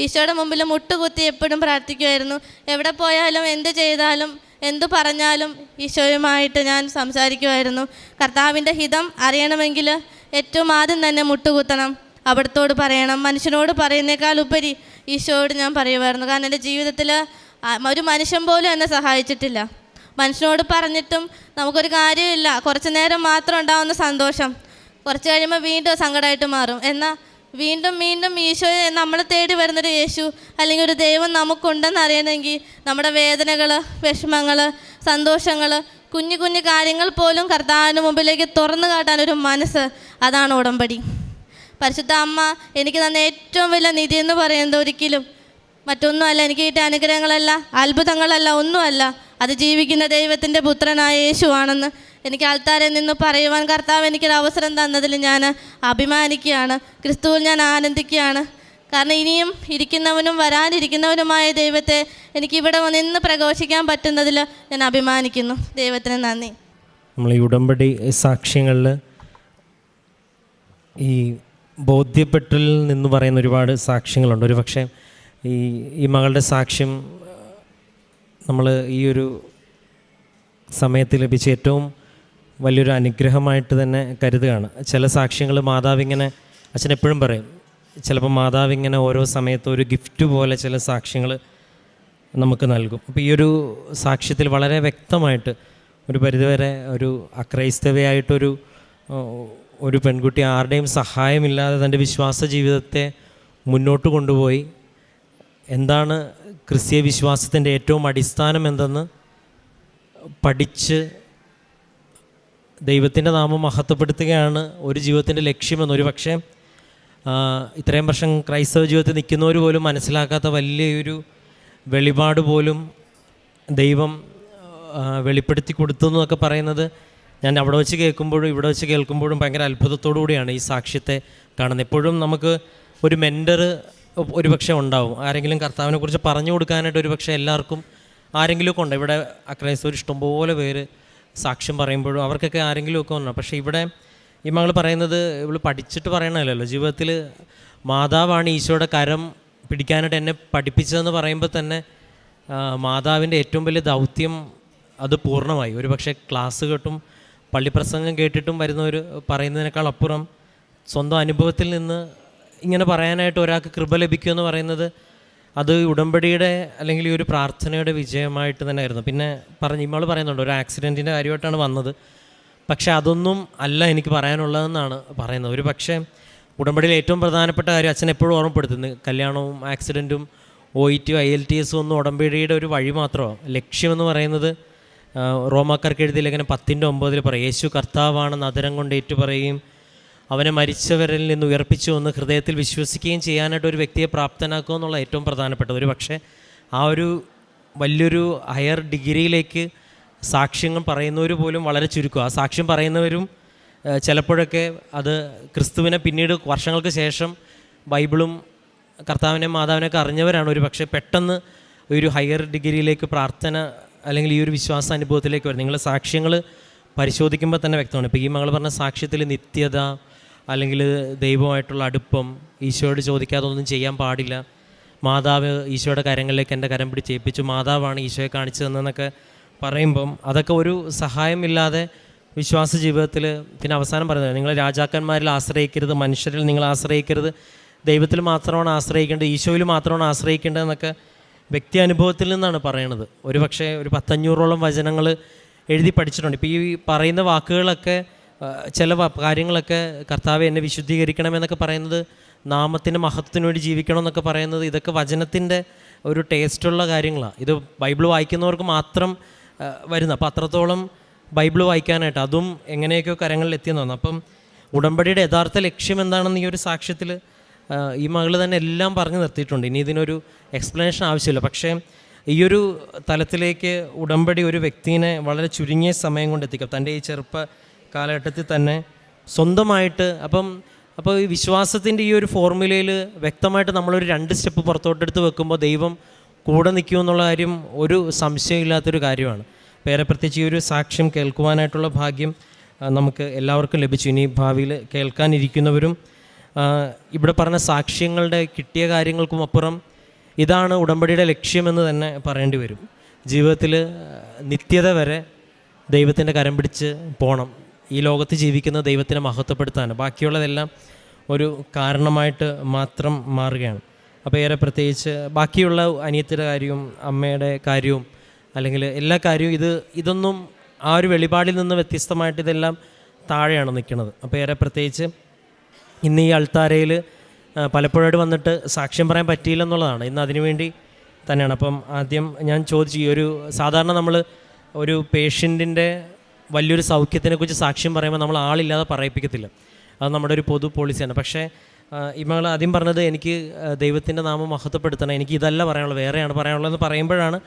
ഈശോയുടെ മുമ്പിൽ മുട്ടുകുത്തി എപ്പോഴും പ്രാർത്ഥിക്കുമായിരുന്നു. എവിടെ പോയാലും എന്ത് ചെയ്താലും എന്തു പറഞ്ഞാലും ഈശോയുമായിട്ട് ഞാൻ സംസാരിക്കുമായിരുന്നു. കർത്താവിൻ്റെ ഹിതം അറിയണമെങ്കിൽ ഏറ്റവും ആദ്യം തന്നെ മുട്ടുകുത്തണം, അവിടത്തോട് പറയണം. മനുഷ്യനോട് പറയുന്നേക്കാൾ ഉപരി ഈശോയോട് ഞാൻ പറയുമായിരുന്നു. കാരണം എൻ്റെ ജീവിതത്തിൽ ഒരു മനുഷ്യൻ പോലും എന്നെ സഹായിച്ചിട്ടില്ല. മനുഷ്യനോട് പറഞ്ഞിട്ടും നമുക്കൊരു കാര്യമില്ല. കുറച്ച് നേരം മാത്രം ഉണ്ടാകുന്ന സന്തോഷം കുറച്ച് കഴിയുമ്പോൾ വീണ്ടും സങ്കടമായിട്ട് മാറും. എന്നാൽ വീണ്ടും വീണ്ടും ഈശോയെ നമ്മൾ തേടി വരുന്നൊരു യേശു അല്ലെങ്കിൽ ഒരു ദൈവം നമുക്കുണ്ടെന്ന് അറിയണമെങ്കിൽ നമ്മുടെ വേദനകൾ, വിഷമങ്ങൾ, സന്തോഷങ്ങൾ, കുഞ്ഞു കുഞ്ഞു കാര്യങ്ങൾ പോലും കർത്താവിന് മുമ്പിലേക്ക് തുറന്നു കാട്ടാനൊരു മനസ്സ്, അതാണ് ഉടമ്പടി. പരിശുദ്ധ അമ്മ എനിക്ക് തന്ന ഏറ്റവും വലിയ നിധി എന്ന് പറയുന്നത് ഒരിക്കലും മറ്റൊന്നുമല്ല, എനിക്ക് കിട്ടിയ അനുഗ്രഹങ്ങളല്ല, അത്ഭുതങ്ങളല്ല, ഒന്നുമല്ല. അത് ജീവിക്കുന്ന ദൈവത്തിൻ്റെ പുത്രനായ യേശുവാണെന്ന് എനിക്ക് ആൾത്താരിൽ നിന്ന് പറയുവാൻ കർത്താവ് എനിക്കൊരു അവസരം തന്നതിൽ ഞാൻ അഭിമാനിക്കുകയാണ്. ക്രിസ്തുവിൽ ഞാൻ ആനന്ദിക്കുകയാണ്. കാരണം ഇനിയും ഇരിക്കുന്നവനും വരാനിരിക്കുന്നവനുമായ ദൈവത്തെ എനിക്കിവിടെ നിന്ന് പ്രഘോഷിക്കാൻ പറ്റുന്നതിൽ ഞാൻ അഭിമാനിക്കുന്നു. ദൈവത്തിന് നന്ദി. നമ്മൾ ഈ ഉടമ്പടി സാക്ഷ്യങ്ങളിൽ ഈ ബോധ്യപ്പെട്ടിൽ നിന്ന് പറയുന്ന ഒരുപാട് സാക്ഷ്യങ്ങളുണ്ട്. ഒരു പക്ഷേ ഈ മകളുടെ സാക്ഷ്യം നമ്മൾ ഈ ഒരു സമയത്ത് ലഭിച്ച ഏറ്റവും വലിയൊരു അനുഗ്രഹമായിട്ട് തന്നെ കരുതുകയാണ്. ചില സാക്ഷ്യങ്ങൾ മാതാവിങ്ങനെ, അച്ഛൻ എപ്പോഴും പറയും, ചിലപ്പോൾ മാതാവിങ്ങനെ ഓരോ സമയത്തും ഒരു ഗിഫ്റ്റ് പോലെ ചില സാക്ഷ്യങ്ങൾ നമുക്ക് നൽകും. അപ്പോൾ ഈ ഒരു സാക്ഷ്യത്തിൽ വളരെ വ്യക്തമായിട്ട് ഒരു പരിധിവരെ ഒരു അക്രൈസ്തവയായിട്ടൊരു പെൺകുട്ടി ആരുടെയും സഹായമില്ലാതെ തൻ്റെ വിശ്വാസ ജീവിതത്തെ മുന്നോട്ട് കൊണ്ടുപോയി എന്താണ് ക്രിസ്തീയ വിശ്വാസത്തിൻ്റെ ഏറ്റവും അടിസ്ഥാനം എന്തെന്ന് പഠിച്ച് ദൈവത്തിൻ്റെ നാമം മഹത്വപ്പെടുത്തുകയാണ് ഒരു ജീവിതത്തിൻ്റെ ലക്ഷ്യമെന്ന്. ഒരു പക്ഷേ ഇത്രയും വർഷം ക്രൈസ്തവ ജീവിതത്തിൽ നിൽക്കുന്നവർ പോലും മനസ്സിലാക്കാത്ത വലിയൊരു വെളിപാട് പോലും ദൈവം വെളിപ്പെടുത്തി കൊടുത്തു എന്നൊക്കെ പറയുന്നത് ഞാൻ അവിടെ വെച്ച് കേൾക്കുമ്പോഴും ഇവിടെ വെച്ച് കേൾക്കുമ്പോഴും ഭയങ്കര അത്ഭുതത്തോടു കൂടിയാണ് ഈ സാക്ഷ്യത്തെ കാണുന്നത്. എപ്പോഴും നമുക്ക് ഒരു മെൻറ്റർ ഒരുപക്ഷെ ഉണ്ടാവും, ആരെങ്കിലും കർത്താവിനെ കുറിച്ച് പറഞ്ഞു കൊടുക്കാനായിട്ട് ഒരുപക്ഷെ എല്ലാവർക്കും ആരെങ്കിലുമൊക്കെ ഉണ്ട്. ഇവിടെ അക്രൈസ്തവർ ഇഷ്ടംപോലെ പേര് സാക്ഷ്യം പറയുമ്പോഴും അവർക്കൊക്കെ ആരെങ്കിലുമൊക്കെ ഉണ്ടാവും. പക്ഷേ ഇവിടെ ഈ മകൾ പറയുന്നത് ഇവൾ പഠിച്ചിട്ട് പറയണമല്ലോ, ജീവിതത്തിൽ മാതാവാണ് ഈശോയുടെ കരം പിടിക്കാനായിട്ട് എന്നെ പഠിപ്പിച്ചതെന്ന് പറയുമ്പോൾ തന്നെ മാതാവിൻ്റെ ഏറ്റവും വലിയ ദൗത്യം അത് പൂർണ്ണമായി. ഒരു പക്ഷേ ക്ലാസ് കേട്ടും പള്ളിപ്രസംഗം കേട്ടിട്ടും വരുന്നവർ പറയുന്നതിനേക്കാൾ അപ്പുറം സ്വന്തം അനുഭവത്തിൽ നിന്ന് ഇങ്ങനെ പറയാനായിട്ട് ഒരാൾക്ക് കൃപ ലഭിക്കുമെന്ന് പറയുന്നത് അത് ഉടമ്പടിയുടെ അല്ലെങ്കിൽ ഈ ഒരു പ്രാർത്ഥനയുടെ വിജയമായിട്ട് തന്നെ ആയിരുന്നു. പിന്നെ ഇമ്മൾ പറയുന്നുണ്ട് ഒരു ആക്സിഡൻറ്റിൻ്റെ കാര്യമായിട്ടാണ് വന്നത്, പക്ഷേ അതൊന്നും അല്ല എനിക്ക് പറയാനുള്ളതെന്നാണ് പറയുന്നത്. ഒരു പക്ഷേ ഉടമ്പടിയിൽ ഏറ്റവും പ്രധാനപ്പെട്ട കാര്യം അച്ഛൻ എപ്പോഴും ഓർമ്മപ്പെടുത്തുന്നത് കല്യാണവും ആക്സിഡൻറ്റും OET IELTS ഒന്നും ഉടമ്പടിയുടെ ഒരു വഴി മാത്രമാണ്. ലക്ഷ്യമെന്ന് പറയുന്നത് റോമാക്കാർക്ക് എഴുതിയ ലേഖനം 10:9 പറയും, യേശു കർത്താവാണെന്ന് അതരം കൊണ്ട് ഏറ്റുപറയുകയും അവനെ മരിച്ചവരിൽ നിന്ന് ഉയർപ്പിച്ചു എന്ന് ഹൃദയത്തിൽ വിശ്വസിക്കുകയും ചെയ്യാനായിട്ട് ഒരു വ്യക്തിയെ പ്രാപ്തനാക്കുക എന്നുള്ള ഏറ്റവും പ്രധാനപ്പെട്ടത്. ഒരു പക്ഷേ ആ ഒരു വലിയൊരു ഹയർ ഡിഗ്രിയിലേക്ക് സാക്ഷ്യങ്ങൾ പറയുന്നവർ പോലും വളരെ ചുരുക്കം. ആ സാക്ഷ്യം പറയുന്നവരും ചിലപ്പോഴൊക്കെ അത് ക്രിസ്തുവിനെ പിന്നീട് വർഷങ്ങൾക്ക് ശേഷം ബൈബിളും കർത്താവിനെ മാതാവിനെയൊക്കെ അറിഞ്ഞവരാണ്. ഒരു പക്ഷേ പെട്ടെന്ന് ഒരു ഹയർ ഡിഗ്രിയിലേക്ക് പ്രാർത്ഥന അല്ലെങ്കിൽ ഈ ഒരു വിശ്വാസ അനുഭവത്തിലേക്ക് വരും. നിങ്ങൾ സാക്ഷ്യങ്ങൾ പരിശോധിക്കുമ്പോൾ തന്നെ വ്യക്തമാണ്. ഇപ്പോൾ ഈ മകൾ പറഞ്ഞ സാക്ഷ്യത്തിൽ നിത്യത അല്ലെങ്കിൽ ദൈവമായിട്ടുള്ള അടുപ്പം, ഈശോയോട് ചോദിക്കാതെ ഒന്നും ചെയ്യാൻ പാടില്ല, മാതാവ് ഈശോയുടെ കരങ്ങളിലേക്ക് എൻ്റെ കരം പിടിച്ചേൽപ്പിച്ചു, മാതാവാണ് ഈശോയെ കാണിച്ചു തന്നതെന്നൊക്കെ പറയുമ്പം അതൊക്കെ ഒരു സഹായമില്ലാതെ വിശ്വാസ ജീവിതത്തിൽ പിന്നെ അവസാനം പറയുന്നത് നിങ്ങൾ രാജാക്കന്മാരിൽ ആശ്രയിക്കരുത്, മനുഷ്യരിൽ നിങ്ങൾ ആശ്രയിക്കരുത്, ദൈവത്തിൽ മാത്രമാണ് ആശ്രയിക്കേണ്ടത്, ഈശോയിൽ മാത്രമാണ് ആശ്രയിക്കേണ്ടതെന്നൊക്കെ വ്യക്തി അനുഭവത്തിൽ നിന്നാണ് പറയണത്. ഒരു പക്ഷേ ഒരു 500-ഓളം വചനങ്ങൾ എഴുതി പഠിച്ചിട്ടുണ്ട്. ഇപ്പോൾ ഈ പറയുന്ന വാക്കുകളൊക്കെ ചില കാര്യങ്ങളൊക്കെ കർത്താവെ എന്നെ വിശുദ്ധീകരിക്കണമെന്നൊക്കെ പറയുന്നത്, നാമത്തിൻ്റെ മഹത്വത്തിന് വേണ്ടി ജീവിക്കണം എന്നൊക്കെ പറയുന്നത്, ഇതൊക്കെ വചനത്തിൻ്റെ ഒരു ടേസ്റ്റുള്ള കാര്യങ്ങളാണ്. ഇത് ബൈബിൾ വായിക്കുന്നവർക്ക് മാത്രം വരുന്നത്. അപ്പോൾ അത്രത്തോളം ബൈബിൾ വായിക്കാനായിട്ട് അതും എങ്ങനെയൊക്കെയോ കരങ്ങളിൽ എത്തിയെന്ന് തോന്നുന്നു. അപ്പം ഉടമ്പടിയുടെ യഥാർത്ഥ ലക്ഷ്യം എന്താണെന്ന് ഈ ഒരു സാക്ഷ്യത്തിൽ ഈ മകൾ തന്നെ എല്ലാം പറഞ്ഞു നിർത്തിയിട്ടുണ്ട്. ഇനി ഇതിനൊരു എക്സ്പ്ലനേഷൻ ആവശ്യമില്ല. പക്ഷേ ഈ ഒരു തലത്തിലേക്ക് ഉടമ്പടി ഒരു വ്യക്തിയെ വളരെ ചുരുങ്ങിയ സമയം കൊണ്ട് എത്തിക്കും. തൻ്റെ ഈ ചെറുപ്പ കാലഘട്ടത്തിൽ തന്നെ സ്വന്തമായിട്ട് അപ്പോൾ ഈ വിശ്വാസത്തിൻ്റെ ഈ ഒരു ഫോർമുലയിൽ വ്യക്തമായിട്ട് നമ്മളൊരു 2 സ്റ്റെപ്പ് പുറത്തോട്ടെടുത്ത് വെക്കുമ്പോൾ ദൈവം കൂടെ നിൽക്കുമെന്നുള്ള കാര്യം ഒരു സംശയമില്ലാത്തൊരു കാര്യമാണ്. വേറെ പ്രത്യേകിച്ച് ഈ ഒരു സാക്ഷ്യം കേൾക്കുവാനായിട്ടുള്ള ഭാഗ്യം നമുക്ക് എല്ലാവർക്കും ലഭിച്ചു. ഇനി ഭാവിയിൽ കേൾക്കാനിരിക്കുന്നവരും ഇവിടെ പറഞ്ഞ സാക്ഷ്യങ്ങളുടെ കിട്ടിയ കാര്യങ്ങൾക്കും അപ്പുറം ഇതാണ് ഉടമ്പടിയുടെ ലക്ഷ്യമെന്ന് തന്നെ പറയേണ്ടി വരും. ജീവിതത്തിൽ നിത്യത വരെ ദൈവത്തിൻ്റെ കരം പിടിച്ച് പോകണം. ഈ ലോകത്ത് ജീവിക്കുന്ന ദൈവത്തിനെ മഹത്വപ്പെടുത്താൻ, ബാക്കിയുള്ളതെല്ലാം ഒരു കാരണമായിട്ട് മാത്രം മാറുകയാണ്. അപ്പോൾ ഏറെ പ്രത്യേകിച്ച് ബാക്കിയുള്ള അനിയത്തിയുടെ കാര്യവും അമ്മയുടെ കാര്യവും അല്ലെങ്കിൽ എല്ലാ കാര്യവും ഇതൊന്നും ആ ഒരു വെളിപാടിൽ നിന്ന് വ്യത്യസ്തമായിട്ട് ഇതെല്ലാം താഴെയാണ് നിൽക്കുന്നത്. അപ്പോൾ ഏറെ പ്രത്യേകിച്ച് ഇന്ന് ഈ അൾത്താരയിൽ പലപ്പോഴായിട്ട് വന്നിട്ട് സാക്ഷ്യം പറയാൻ പറ്റിയില്ലെന്നുള്ളതാണ്. ഇന്ന് അതിനുവേണ്ടി തന്നെയാണ്. അപ്പം ആദ്യം ഞാൻ ചോദിച്ചു, ഈ ഒരു സാധാരണ നമ്മൾ ഒരു പേഷ്യൻറ്റിൻ്റെ വലിയൊരു സൗഖ്യത്തിനെക്കുറിച്ച് സാക്ഷ്യം പറയുമ്പോൾ നമ്മൾ ആളില്ലാതെ പറയിപ്പിക്കത്തില്ല, അത് നമ്മുടെ ഒരു പൊതു പോളിസിയാണ്. പക്ഷേ ഈ മകൾ ആദ്യം പറഞ്ഞത് എനിക്ക് ദൈവത്തിൻ്റെ നാമം മഹത്വപ്പെടുത്തണം, എനിക്ക് ഇതല്ല പറയാനുള്ളത്, വേറെയാണ് പറയാനുള്ളതെന്ന് പറയുമ്പോഴാണ്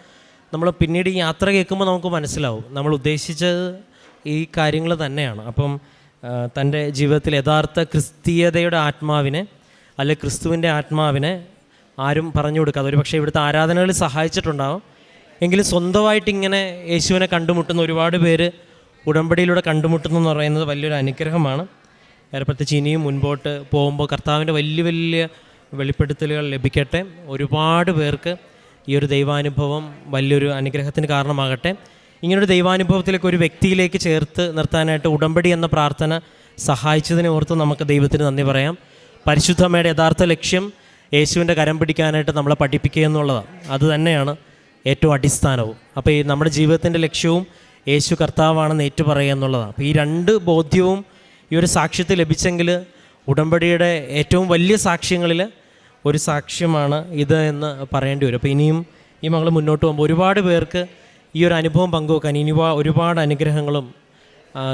നമ്മൾ പിന്നീട് ഈ യാത്ര കേൾക്കുമ്പോൾ നമുക്ക് മനസ്സിലാവും നമ്മൾ ഉദ്ദേശിച്ചത് ഈ കാര്യങ്ങൾ തന്നെയാണ്. അപ്പം തൻ്റെ ജീവിതത്തിൽ യഥാർത്ഥ ക്രിസ്തീയതയുടെ ആത്മാവിനെ അല്ലെ ക്രിസ്തുവിൻ്റെ ആത്മാവിനെ ആരും പറഞ്ഞു കൊടുക്കാതെ, ഒരു പക്ഷേ ഇവിടുത്തെ ആരാധനകളിൽ സഹായിച്ചിട്ടുണ്ടാവും, എങ്കിലും സ്വന്തമായിട്ട് ഇങ്ങനെ യേശുവിനെ കണ്ടുമുട്ടുന്ന ഒരുപാട് പേര് ഉടമ്പടിയിലൂടെ കണ്ടുമുട്ടുന്നു എന്ന് പറയുന്നത് വലിയൊരു അനുഗ്രഹമാണ്. പ്രത്യേകിച്ച് ഇനിയും മുൻപോട്ട് പോകുമ്പോൾ കർത്താവിൻ്റെ വലിയ വലിയ വെളിപ്പെടുത്തലുകൾ ലഭിക്കട്ടെ. ഒരുപാട് പേർക്ക് ഈ ഒരു ദൈവാനുഭവം വലിയൊരു അനുഗ്രഹത്തിന് കാരണമാകട്ടെ. ഇങ്ങനൊരു ദൈവാനുഭവത്തിലേക്ക് ഒരു വ്യക്തിയിലേക്ക് ചേർത്ത് നിർത്താനായിട്ട് ഉടമ്പടി എന്ന പ്രാർത്ഥന സഹായിച്ചതിനെ ഓർത്ത് നമുക്ക് ദൈവത്തിന് നന്ദി പറയാം. പരിശുദ്ധമ്മയുടെ യഥാർത്ഥ ലക്ഷ്യം യേശുവിൻ്റെ കരം പിടിക്കാനായിട്ട് നമ്മളെ പഠിപ്പിക്കുക എന്നുള്ളതാണ്. അത് തന്നെയാണ് ഏറ്റവും അടിസ്ഥാനവും. അപ്പോൾ ഈ നമ്മുടെ ജീവിതത്തിൻ്റെ ലക്ഷ്യവും യേശു കർത്താവാണെന്ന് ഏറ്റുപറയുക എന്നുള്ളതാണ്. അപ്പോൾ ഈ രണ്ട് ബോധ്യവും ഈ ഒരു സാക്ഷ്യത്തിൽ ലഭിച്ചെങ്കിൽ ഉടമ്പടിയുടെ ഏറ്റവും വലിയ സാക്ഷ്യങ്ങളിൽ ഒരു സാക്ഷ്യമാണ് ഇത് എന്ന് പറയേണ്ടി വരും. അപ്പോൾ ഇനിയും ഈ മകൾ മുന്നോട്ട് പോകുമ്പോൾ ഒരുപാട് പേർക്ക് ഈ ഒരു അനുഭവം പങ്കുവെക്കാൻ ഇനി ഒരുപാട് അനുഗ്രഹങ്ങളും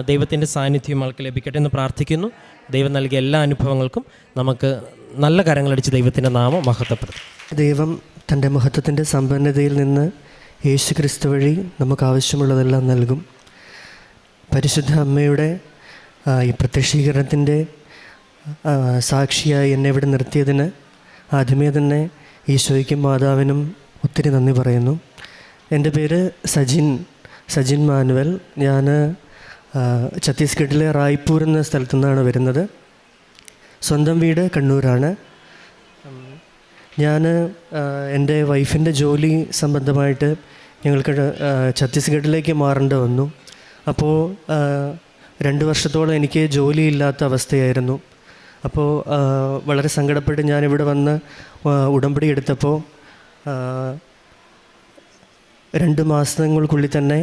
ദൈവത്തിൻ്റെ സാന്നിധ്യം ആൾക്ക് ലഭിക്കട്ടെ എന്ന് പ്രാർത്ഥിക്കുന്നു. ദൈവം നൽകിയ എല്ലാ അനുഭവങ്ങൾക്കും നമുക്ക് നല്ല കരങ്ങളടിച്ച് ദൈവത്തിൻ്റെ നാമം മഹത്വപ്പെടുത്തും. ദൈവം തൻ്റെ മഹത്വത്തിൻ്റെ സമ്പന്നതയിൽ നിന്ന് യേശു ക്രിസ്തു വഴി നമുക്ക് ആവശ്യമുള്ളതെല്ലാം നൽകും. പരിശുദ്ധ അമ്മയുടെ ഈ പ്രത്യക്ഷീകരണത്തിൻ്റെ സാക്ഷിയായി എന്നെ ഇവിടെ നിർത്തിയതിന് ആദ്യമേ തന്നെ ഈശോയ്ക്കും മാതാവിനും ഒത്തിരി നന്ദി പറയുന്നു. എൻ്റെ പേര് സജിൻ മാനുവൽ. ഞാൻ ഛത്തീസ്ഗഡിലെ റായ്പൂർ എന്ന സ്ഥലത്തു നിന്നാണ് വരുന്നത്. സ്വന്തം വീട് കണ്ണൂരാണ്. ഞാൻ എൻ്റെ വൈഫിൻ്റെ ജോലി സംബന്ധമായിട്ട് ഞങ്ങൾക്ക് ഛത്തീസ്ഗഡിലേക്ക് മാറേണ്ടി വന്നു. അപ്പോൾ 2 വർഷത്തോളം എനിക്ക് ജോലിയില്ലാത്ത അവസ്ഥയായിരുന്നു. അപ്പോൾ വളരെ സങ്കടപ്പെട്ട് ഞാനിവിടെ വന്ന് ഉടമ്പടി എടുത്തപ്പോൾ 2 മാസങ്ങൾക്കുള്ളിൽ തന്നെ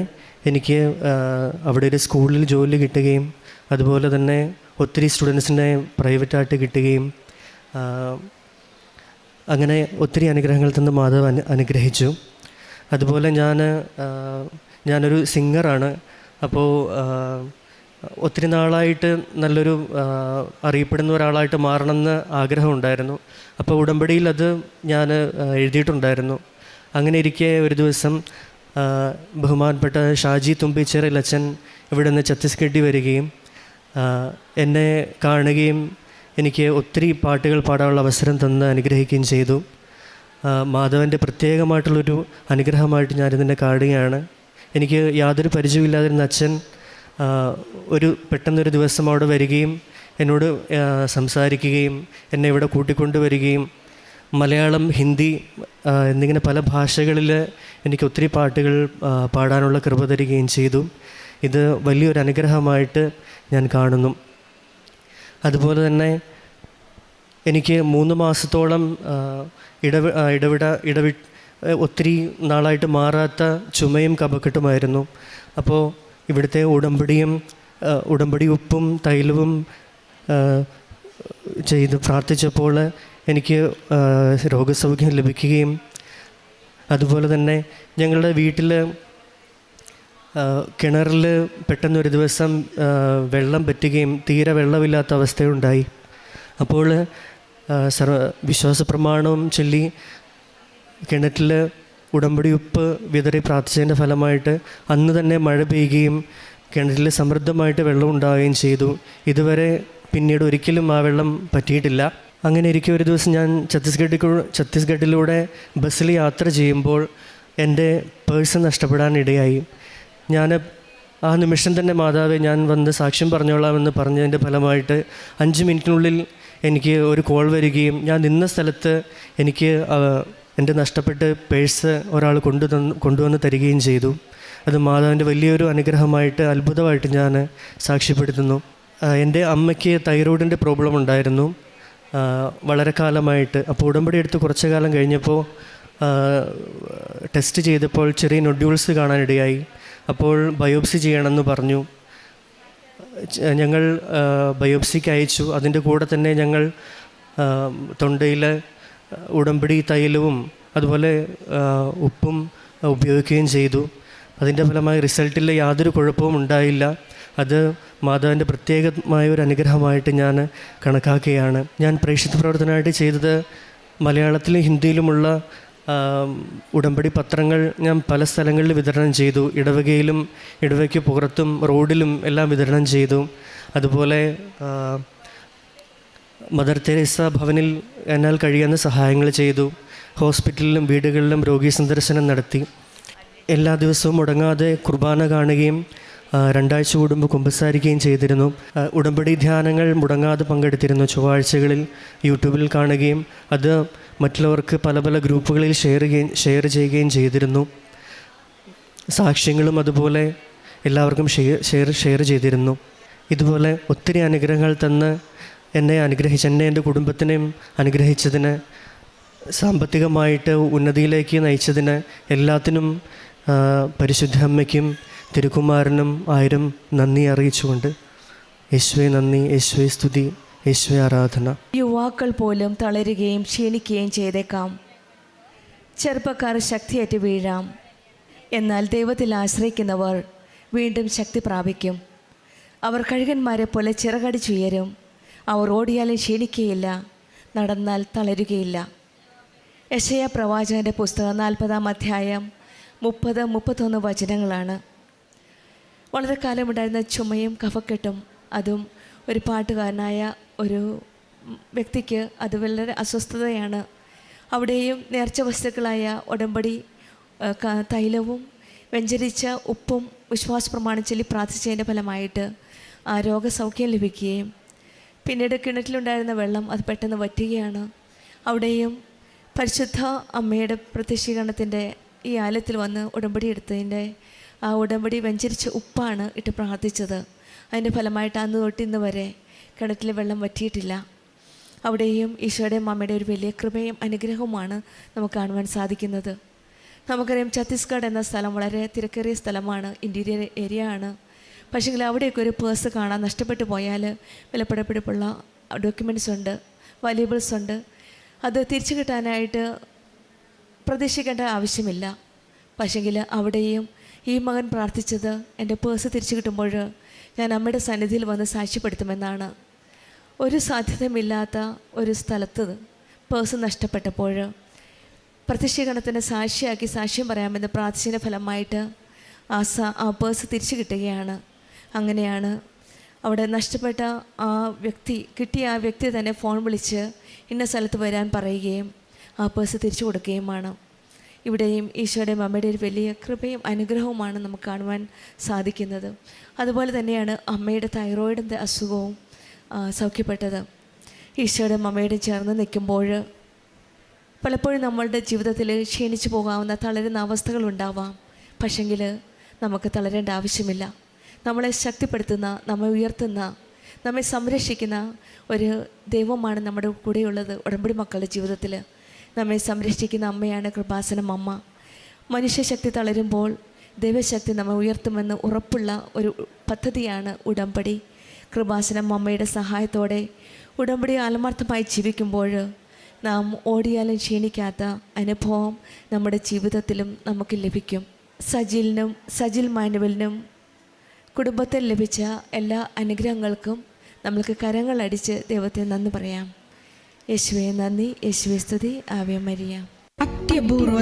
എനിക്ക് അവിടെ ഒരു സ്കൂളിൽ ജോലി കിട്ടുകയും അതുപോലെ തന്നെ ഒത്തിരി സ്റ്റുഡൻസിനെ പ്രൈവറ്റായിട്ട് കിട്ടുകയും അങ്ങനെ ഒത്തിരി അനുഗ്രഹങ്ങൾ തന്ന് മാധവ് അനുഗ്രഹിച്ചു. അതുപോലെ ഞാനൊരു സിംഗറാണ്. അപ്പോൾ ഒത്തിരി നാളായിട്ട് നല്ലൊരു അറിയപ്പെടുന്ന ഒരാളായിട്ട് മാറണമെന്ന് ആഗ്രഹമുണ്ടായിരുന്നു. അപ്പോൾ ഉടമ്പടിയിൽ അത് ഞാൻ എഴുതിയിട്ടുണ്ടായിരുന്നു. അങ്ങനെ ഇരിക്കെ ഒരു ദിവസം ബഹുമാനപ്പെട്ട ഷാജി തുമ്പിച്ചേറിൽ അച്ഛൻ ഇവിടെ നിന്ന് ഛത്തീസ്ഗഡിൽ വരികയും എന്നെ കാണുകയും എനിക്ക് ഒത്തിരി പാട്ടുകൾ പാടാനുള്ള അവസരം തന്ന് അനുഗ്രഹിക്കുകയും ചെയ്തു. മാധവൻ്റെ പ്രത്യേകമായിട്ടുള്ളൊരു അനുഗ്രഹമായിട്ട് ഞാനിതിനെ കാണുകയാണ്. എനിക്ക് യാതൊരു പരിചയമില്ലാതിരുന്ന അച്ഛൻ പെട്ടെന്നൊരു ദിവസം അവിടെ വരികയും എന്നോട് സംസാരിക്കുകയും എന്നെ ഇവിടെ കൂട്ടിക്കൊണ്ടുവരികയും മലയാളം, ഹിന്ദി എന്നിങ്ങനെ പല ഭാഷകളിൽ എനിക്ക് ഒത്തിരി പാട്ടുകൾ പാടാനുള്ള കൃപ തരികയും ചെയ്തു. ഇത് വലിയൊരു അനുഗ്രഹമായിട്ട് ഞാൻ കാണുന്നു. അതുപോലെ തന്നെ എനിക്ക് 3 മാസത്തോളം ഒത്തിരി നാളായിട്ട് മാറാത്ത ചുമയും കഫക്കെട്ടുമായിരുന്നു. അപ്പോൾ ഇവിടുത്തെ ഉടമ്പടി ഉപ്പും തൈലവും ചെയ്ത് പ്രാർത്ഥിച്ചപ്പോൾ എനിക്ക് രോഗസൗഖ്യം ലഭിക്കുകയും അതുപോലെ തന്നെ ഞങ്ങളുടെ വീട്ടിൽ കിണറിൽ പെട്ടെന്നൊരു ദിവസം വെള്ളം പറ്റുകയും തീരെ വെള്ളമില്ലാത്ത അവസ്ഥയുണ്ടായി. അപ്പോൾ വിശ്വാസ പ്രമാണവും ചൊല്ലി കിണറ്റിൽ ഉടമ്പടി ഉപ്പ് വിതറി പ്രാർത്ഥിച്ചതിൻ്റെ ഫലമായിട്ട് അന്ന് തന്നെ മഴ പെയ്യുകയും കിണറ്റിൽ സമൃദ്ധമായിട്ട് വെള്ളം ഉണ്ടാവുകയും ചെയ്തു. ഇതുവരെ പിന്നീട് ഒരിക്കലും ആ വെള്ളം പറ്റിയിട്ടില്ല. അങ്ങനെ ഇരിക്കെ ഒരു ദിവസം ഞാൻ ഛത്തീസ്ഗഡിലൂടെ ബസ്സിൽ യാത്ര ചെയ്യുമ്പോൾ എൻ്റെ പേഴ്സ് നഷ്ടപ്പെടാനിടയായി. ഞാൻ ആ നിമിഷം തന്നെ മാതാവേ ഞാൻ വന്ന് സാക്ഷ്യം പറഞ്ഞോളാമെന്ന് പറഞ്ഞതിൻ്റെ ഫലമായിട്ട് 5 മിനിറ്റിനുള്ളിൽ എനിക്ക് ഒരു കോൾ വരികയും ഞാൻ നിന്ന സ്ഥലത്ത് എനിക്ക് എൻ്റെ നഷ്ടപ്പെട്ട പേഴ്സ് ഒരാൾ കൊണ്ടുവന്ന് തരികയും ചെയ്തു. അത് മാതാവിൻ്റെ വലിയൊരു അനുഗ്രഹമായിട്ട് അത്ഭുതമായിട്ട് ഞാൻ സാക്ഷ്യപ്പെടുത്തുന്നു. എൻ്റെ അമ്മയ്ക്ക് തൈറോയിഡിൻ്റെ പ്രോബ്ലം ഉണ്ടായിരുന്നു വളരെ കാലമായിട്ട്. അപ്പോൾ ഉടമ്പടി എടുത്ത് കുറച്ച് കാലം കഴിഞ്ഞപ്പോൾ ടെസ്റ്റ് ചെയ്തപ്പോൾ ചെറിയ നൊഡ്യൂൾസ് കാണാനിടയായി. അപ്പോൾ ബയോപ്സി ചെയ്യണമെന്ന് പറഞ്ഞു. ഞങ്ങൾ ബയോപ്സിക്ക് അയച്ചു. അതിൻ്റെ കൂടെ തന്നെ ഞങ്ങൾ തൊണ്ടയിൽ ഉടമ്പടി തൈലവും അതുപോലെ ഉപ്പും ഉപയോഗിക്കുകയും ചെയ്തു. അതിൻ്റെ ഫലമായി റിസൾട്ടിൽ യാതൊരു കുഴപ്പവും ഉണ്ടായില്ല. അത് മാതാവിൻ്റെ പ്രത്യേകമായ ഒരു അനുഗ്രഹമായിട്ട് ഞാൻ കണക്കാക്കുകയാണ്. ഞാൻ പ്രേക്ഷിത പ്രവർത്തനമായിട്ട് ചെയ്തത് മലയാളത്തിലും ഹിന്ദിയിലുമുള്ള ഉടമ്പടി പത്രങ്ങൾ ഞാൻ പല സ്ഥലങ്ങളിൽ വിതരണം ചെയ്തു. ഇടവയ്ക്ക് പുറത്തും റോഡിലും എല്ലാം വിതരണം ചെയ്തു. അതുപോലെ മദർ തെരേസ ഭവനിൽ എന്നാൽ കഴിയുന്ന സഹായങ്ങൾ ചെയ്തു. ഹോസ്പിറ്റലിലും വീടുകളിലും രോഗി സന്ദർശനം നടത്തി. എല്ലാ ദിവസവും മുടങ്ങാതെ കുർബാന കാണുകയും 2 ആഴ്ച കൂടുമ്പോൾ കുമ്പസാരിക്കുകയും ചെയ്തിരുന്നു. ഉടമ്പടി ധ്യാനങ്ങൾ മുടങ്ങാതെ പങ്കെടുത്തിരുന്നു. ചൊവ്വാഴ്ചകളിൽ യൂട്യൂബിൽ കാണുകയും അത് മറ്റുള്ളവർക്ക് പല പല ഗ്രൂപ്പുകളിൽ ഷെയർ ചെയ്യുകയും ചെയ്തിരുന്നു. സാക്ഷ്യങ്ങളും അതുപോലെ എല്ലാവർക്കും ഷെയർ ചെയ്തിരുന്നു. ഇതുപോലെ ഒത്തിരി അനുഗ്രഹങ്ങൾ തന്ന് എന്നെ എൻ്റെ കുടുംബത്തിനെയും അനുഗ്രഹിച്ചതിന്, സാമ്പത്തികമായിട്ട് ഉന്നതിയിലേക്ക് നയിച്ചതിന് എല്ലാത്തിനും പരിശുദ്ധ അമ്മയ്ക്കും തിരുക്കുമാരനും 1000 നന്ദി അറിയിച്ചുകൊണ്ട് യേശുവേ നന്ദി, യേശുവേ സ്തുതി, യേശുവേ ആരാധന. യുവാക്കൾ പോലും തളരുകയും ക്ഷീണിക്കുകയും ചെയ്തേക്കാം. ചെറുപ്പക്കാർ ശക്തിയേറ്റ് വീഴാം. എന്നാൽ ദൈവത്തിൽ ആശ്രയിക്കുന്നവർ വീണ്ടും ശക്തി പ്രാപിക്കും. അവർ കഴുകന്മാരെ പോലെ ചിറകടിച്ചുയരും. അവർ ഓടിയാലും ക്ഷീണിക്കുകയില്ല, നടന്നാൽ തളരുകയില്ല. യെശയ്യാ പ്രവാചകൻ്റെ പുസ്തകം 40-ാം അധ്യായം 30-31 വചനങ്ങളാണ്. വളരെ കാലമുണ്ടായിരുന്ന ചുമയും കഫക്കെട്ടും, അതും ഒരു പാട്ടുകാരനായ ഒരു വ്യക്തിക്ക് അത് വളരെ അസ്വസ്ഥതയാണ്. അവിടെയും നേർച്ച വസ്തുക്കളായ ഉടമ്പടി തൈലവും വെഞ്ചരിച്ച ഉപ്പും വിശ്വാസ പ്രമാണം ചൊല്ലി പ്രാർത്ഥിച്ചതിൻ്റെ ഫലമായിട്ട് ആ രോഗസൗഖ്യം ലഭിക്കുകയും പിന്നീട് കിണറ്റിലുണ്ടായിരുന്ന വെള്ളം അത് പെട്ടെന്ന് വറ്റുകയാണ്. അവിടെയും പരിശുദ്ധ അമ്മയുടെ പ്രത്യക്ഷീകരണത്തിൻ്റെ ഈ ആലയത്തിൽ വന്ന് ഉടമ്പടി എടുത്തതിൻ്റെ ആ ഉടമ്പടി വെഞ്ചരിച്ച ഉപ്പാണ് ഇട്ട് പ്രാർത്ഥിച്ചത്. അതിൻ്റെ ഫലമായിട്ട് അന്ന് തൊട്ട് ഇന്ന് വരെ കിണറ്റിലെ വെള്ളം വറ്റിയിട്ടില്ല. അവിടെയും ഈശോയുടെയും അമ്മയുടെ ഒരു വലിയ കൃപയും അനുഗ്രഹവുമാണ് നമുക്ക് കാണുവാൻ സാധിക്കുന്നത്. നമുക്കറിയാം, ഛത്തീസ്ഗഡ് എന്ന സ്ഥലം വളരെ തിരക്കേറിയ സ്ഥലമാണ്, ഇൻറ്റീരിയർ ഏരിയ ആണ്. പക്ഷേങ്കിൽ അവിടെയൊക്കെ ഒരു പേഴ്സ് കാണാൻ നഷ്ടപ്പെട്ടു പോയാൽ വിലപിടിപ്പുള്ള ഡോക്യുമെൻറ്റ്സ് ഉണ്ട്, വാല്യൂബിൾസ് ഉണ്ട്. അത് തിരിച്ചു കിട്ടാനായിട്ട് പ്രതീക്ഷിക്കേണ്ട ആവശ്യമില്ല. പക്ഷേങ്കിൽ അവിടെയും ഈ മകൻ പ്രാർത്ഥിച്ചത്, എൻ്റെ പേഴ്സ് തിരിച്ചു കിട്ടുമ്പോൾ ഞാൻ അമ്മയുടെ സന്നിധിയിൽ വന്ന് സാക്ഷ്യപ്പെടുത്തുമെന്നാണ്. ഒരു സാധ്യതയുമില്ലാത്ത ഒരു സ്ഥലത്ത് പേഴ്സ് നഷ്ടപ്പെട്ടപ്പോൾ പ്രത്യക്ഷീകരണത്തിന് സാക്ഷിയാക്കി സാക്ഷ്യം പറയാമെന്ന് പ്രാർത്ഥിച്ചതിൻ്റെ ഫലമായിട്ട് ആ പേഴ്സ് തിരിച്ചു കിട്ടുകയാണ്. അങ്ങനെയാണ് അവിടെ നഷ്ടപ്പെട്ട കിട്ടിയ ആ വ്യക്തി തന്നെ ഫോൺ വിളിച്ച് ഇന്ന സ്ഥലത്ത് വരാൻ പറയുകയും ആ പേഴ്സ് തിരിച്ചു കൊടുക്കുകയുമാണ്. ഇവിടെയും ഈശോയുടെയും അമ്മയുടെ ഒരു വലിയ കൃപയും അനുഗ്രഹവുമാണ് നമുക്ക് കാണുവാൻ സാധിക്കുന്നത്. അതുപോലെ തന്നെയാണ് അമ്മയുടെ തൈറോയിഡിൻ്റെ അസുഖവും സൗഖ്യപ്പെട്ടത്. ഈശോയുടെയും അമ്മയുടെയും ചേർന്ന് നിൽക്കുമ്പോൾ പലപ്പോഴും നമ്മളുടെ ജീവിതത്തിൽ ക്ഷീണിച്ചു പോകാവുന്ന തളരുന്ന അവസ്ഥകളുണ്ടാവാം. പക്ഷെങ്കിൽ നമുക്ക് തളരേണ്ട ആവശ്യമില്ല. നമ്മളെ ശക്തിപ്പെടുത്തുന്ന, നമ്മെ ഉയർത്തുന്ന, നമ്മെ സംരക്ഷിക്കുന്ന ഒരു ദൈവമാണ് നമ്മുടെ കൂടെയുള്ളത്. ഉടമ്പടി മക്കളുടെ ജീവിതത്തിൽ നമ്മെ സംരക്ഷിക്കുന്ന അമ്മയാണ് കൃപാസനം അമ്മ. മനുഷ്യശക്തി തളരുമ്പോൾ ദൈവശക്തി നമ്മെ ഉയർത്തുമെന്ന് ഉറപ്പുള്ള ഒരു പദ്ധതിയാണ് ഉടമ്പടി. കൃപാസനം അമ്മയുടെ സഹായത്തോടെ ഉടമ്പടി ആത്മാർത്ഥമായി ജീവിക്കുമ്പോൾ നാം ഓടിയാലും ക്ഷീണിക്കാത്ത അനുഭവം നമ്മുടെ ജീവിതത്തിലും നമുക്ക് ലഭിക്കും. സജിൽ മാനുവലിനും കുടുംബത്തിൽ ലഭിച്ച എല്ലാ അനുഗ്രഹങ്ങൾക്കും നമ്മൾക്ക് കരങ്ങളടിച്ച് ദൈവത്തെ നന്ദി പറയാം. യേശുവേ നന്ദി, യേശുവേ സ്തുതി, ആവേ മരിയ. അത്യപൂർവ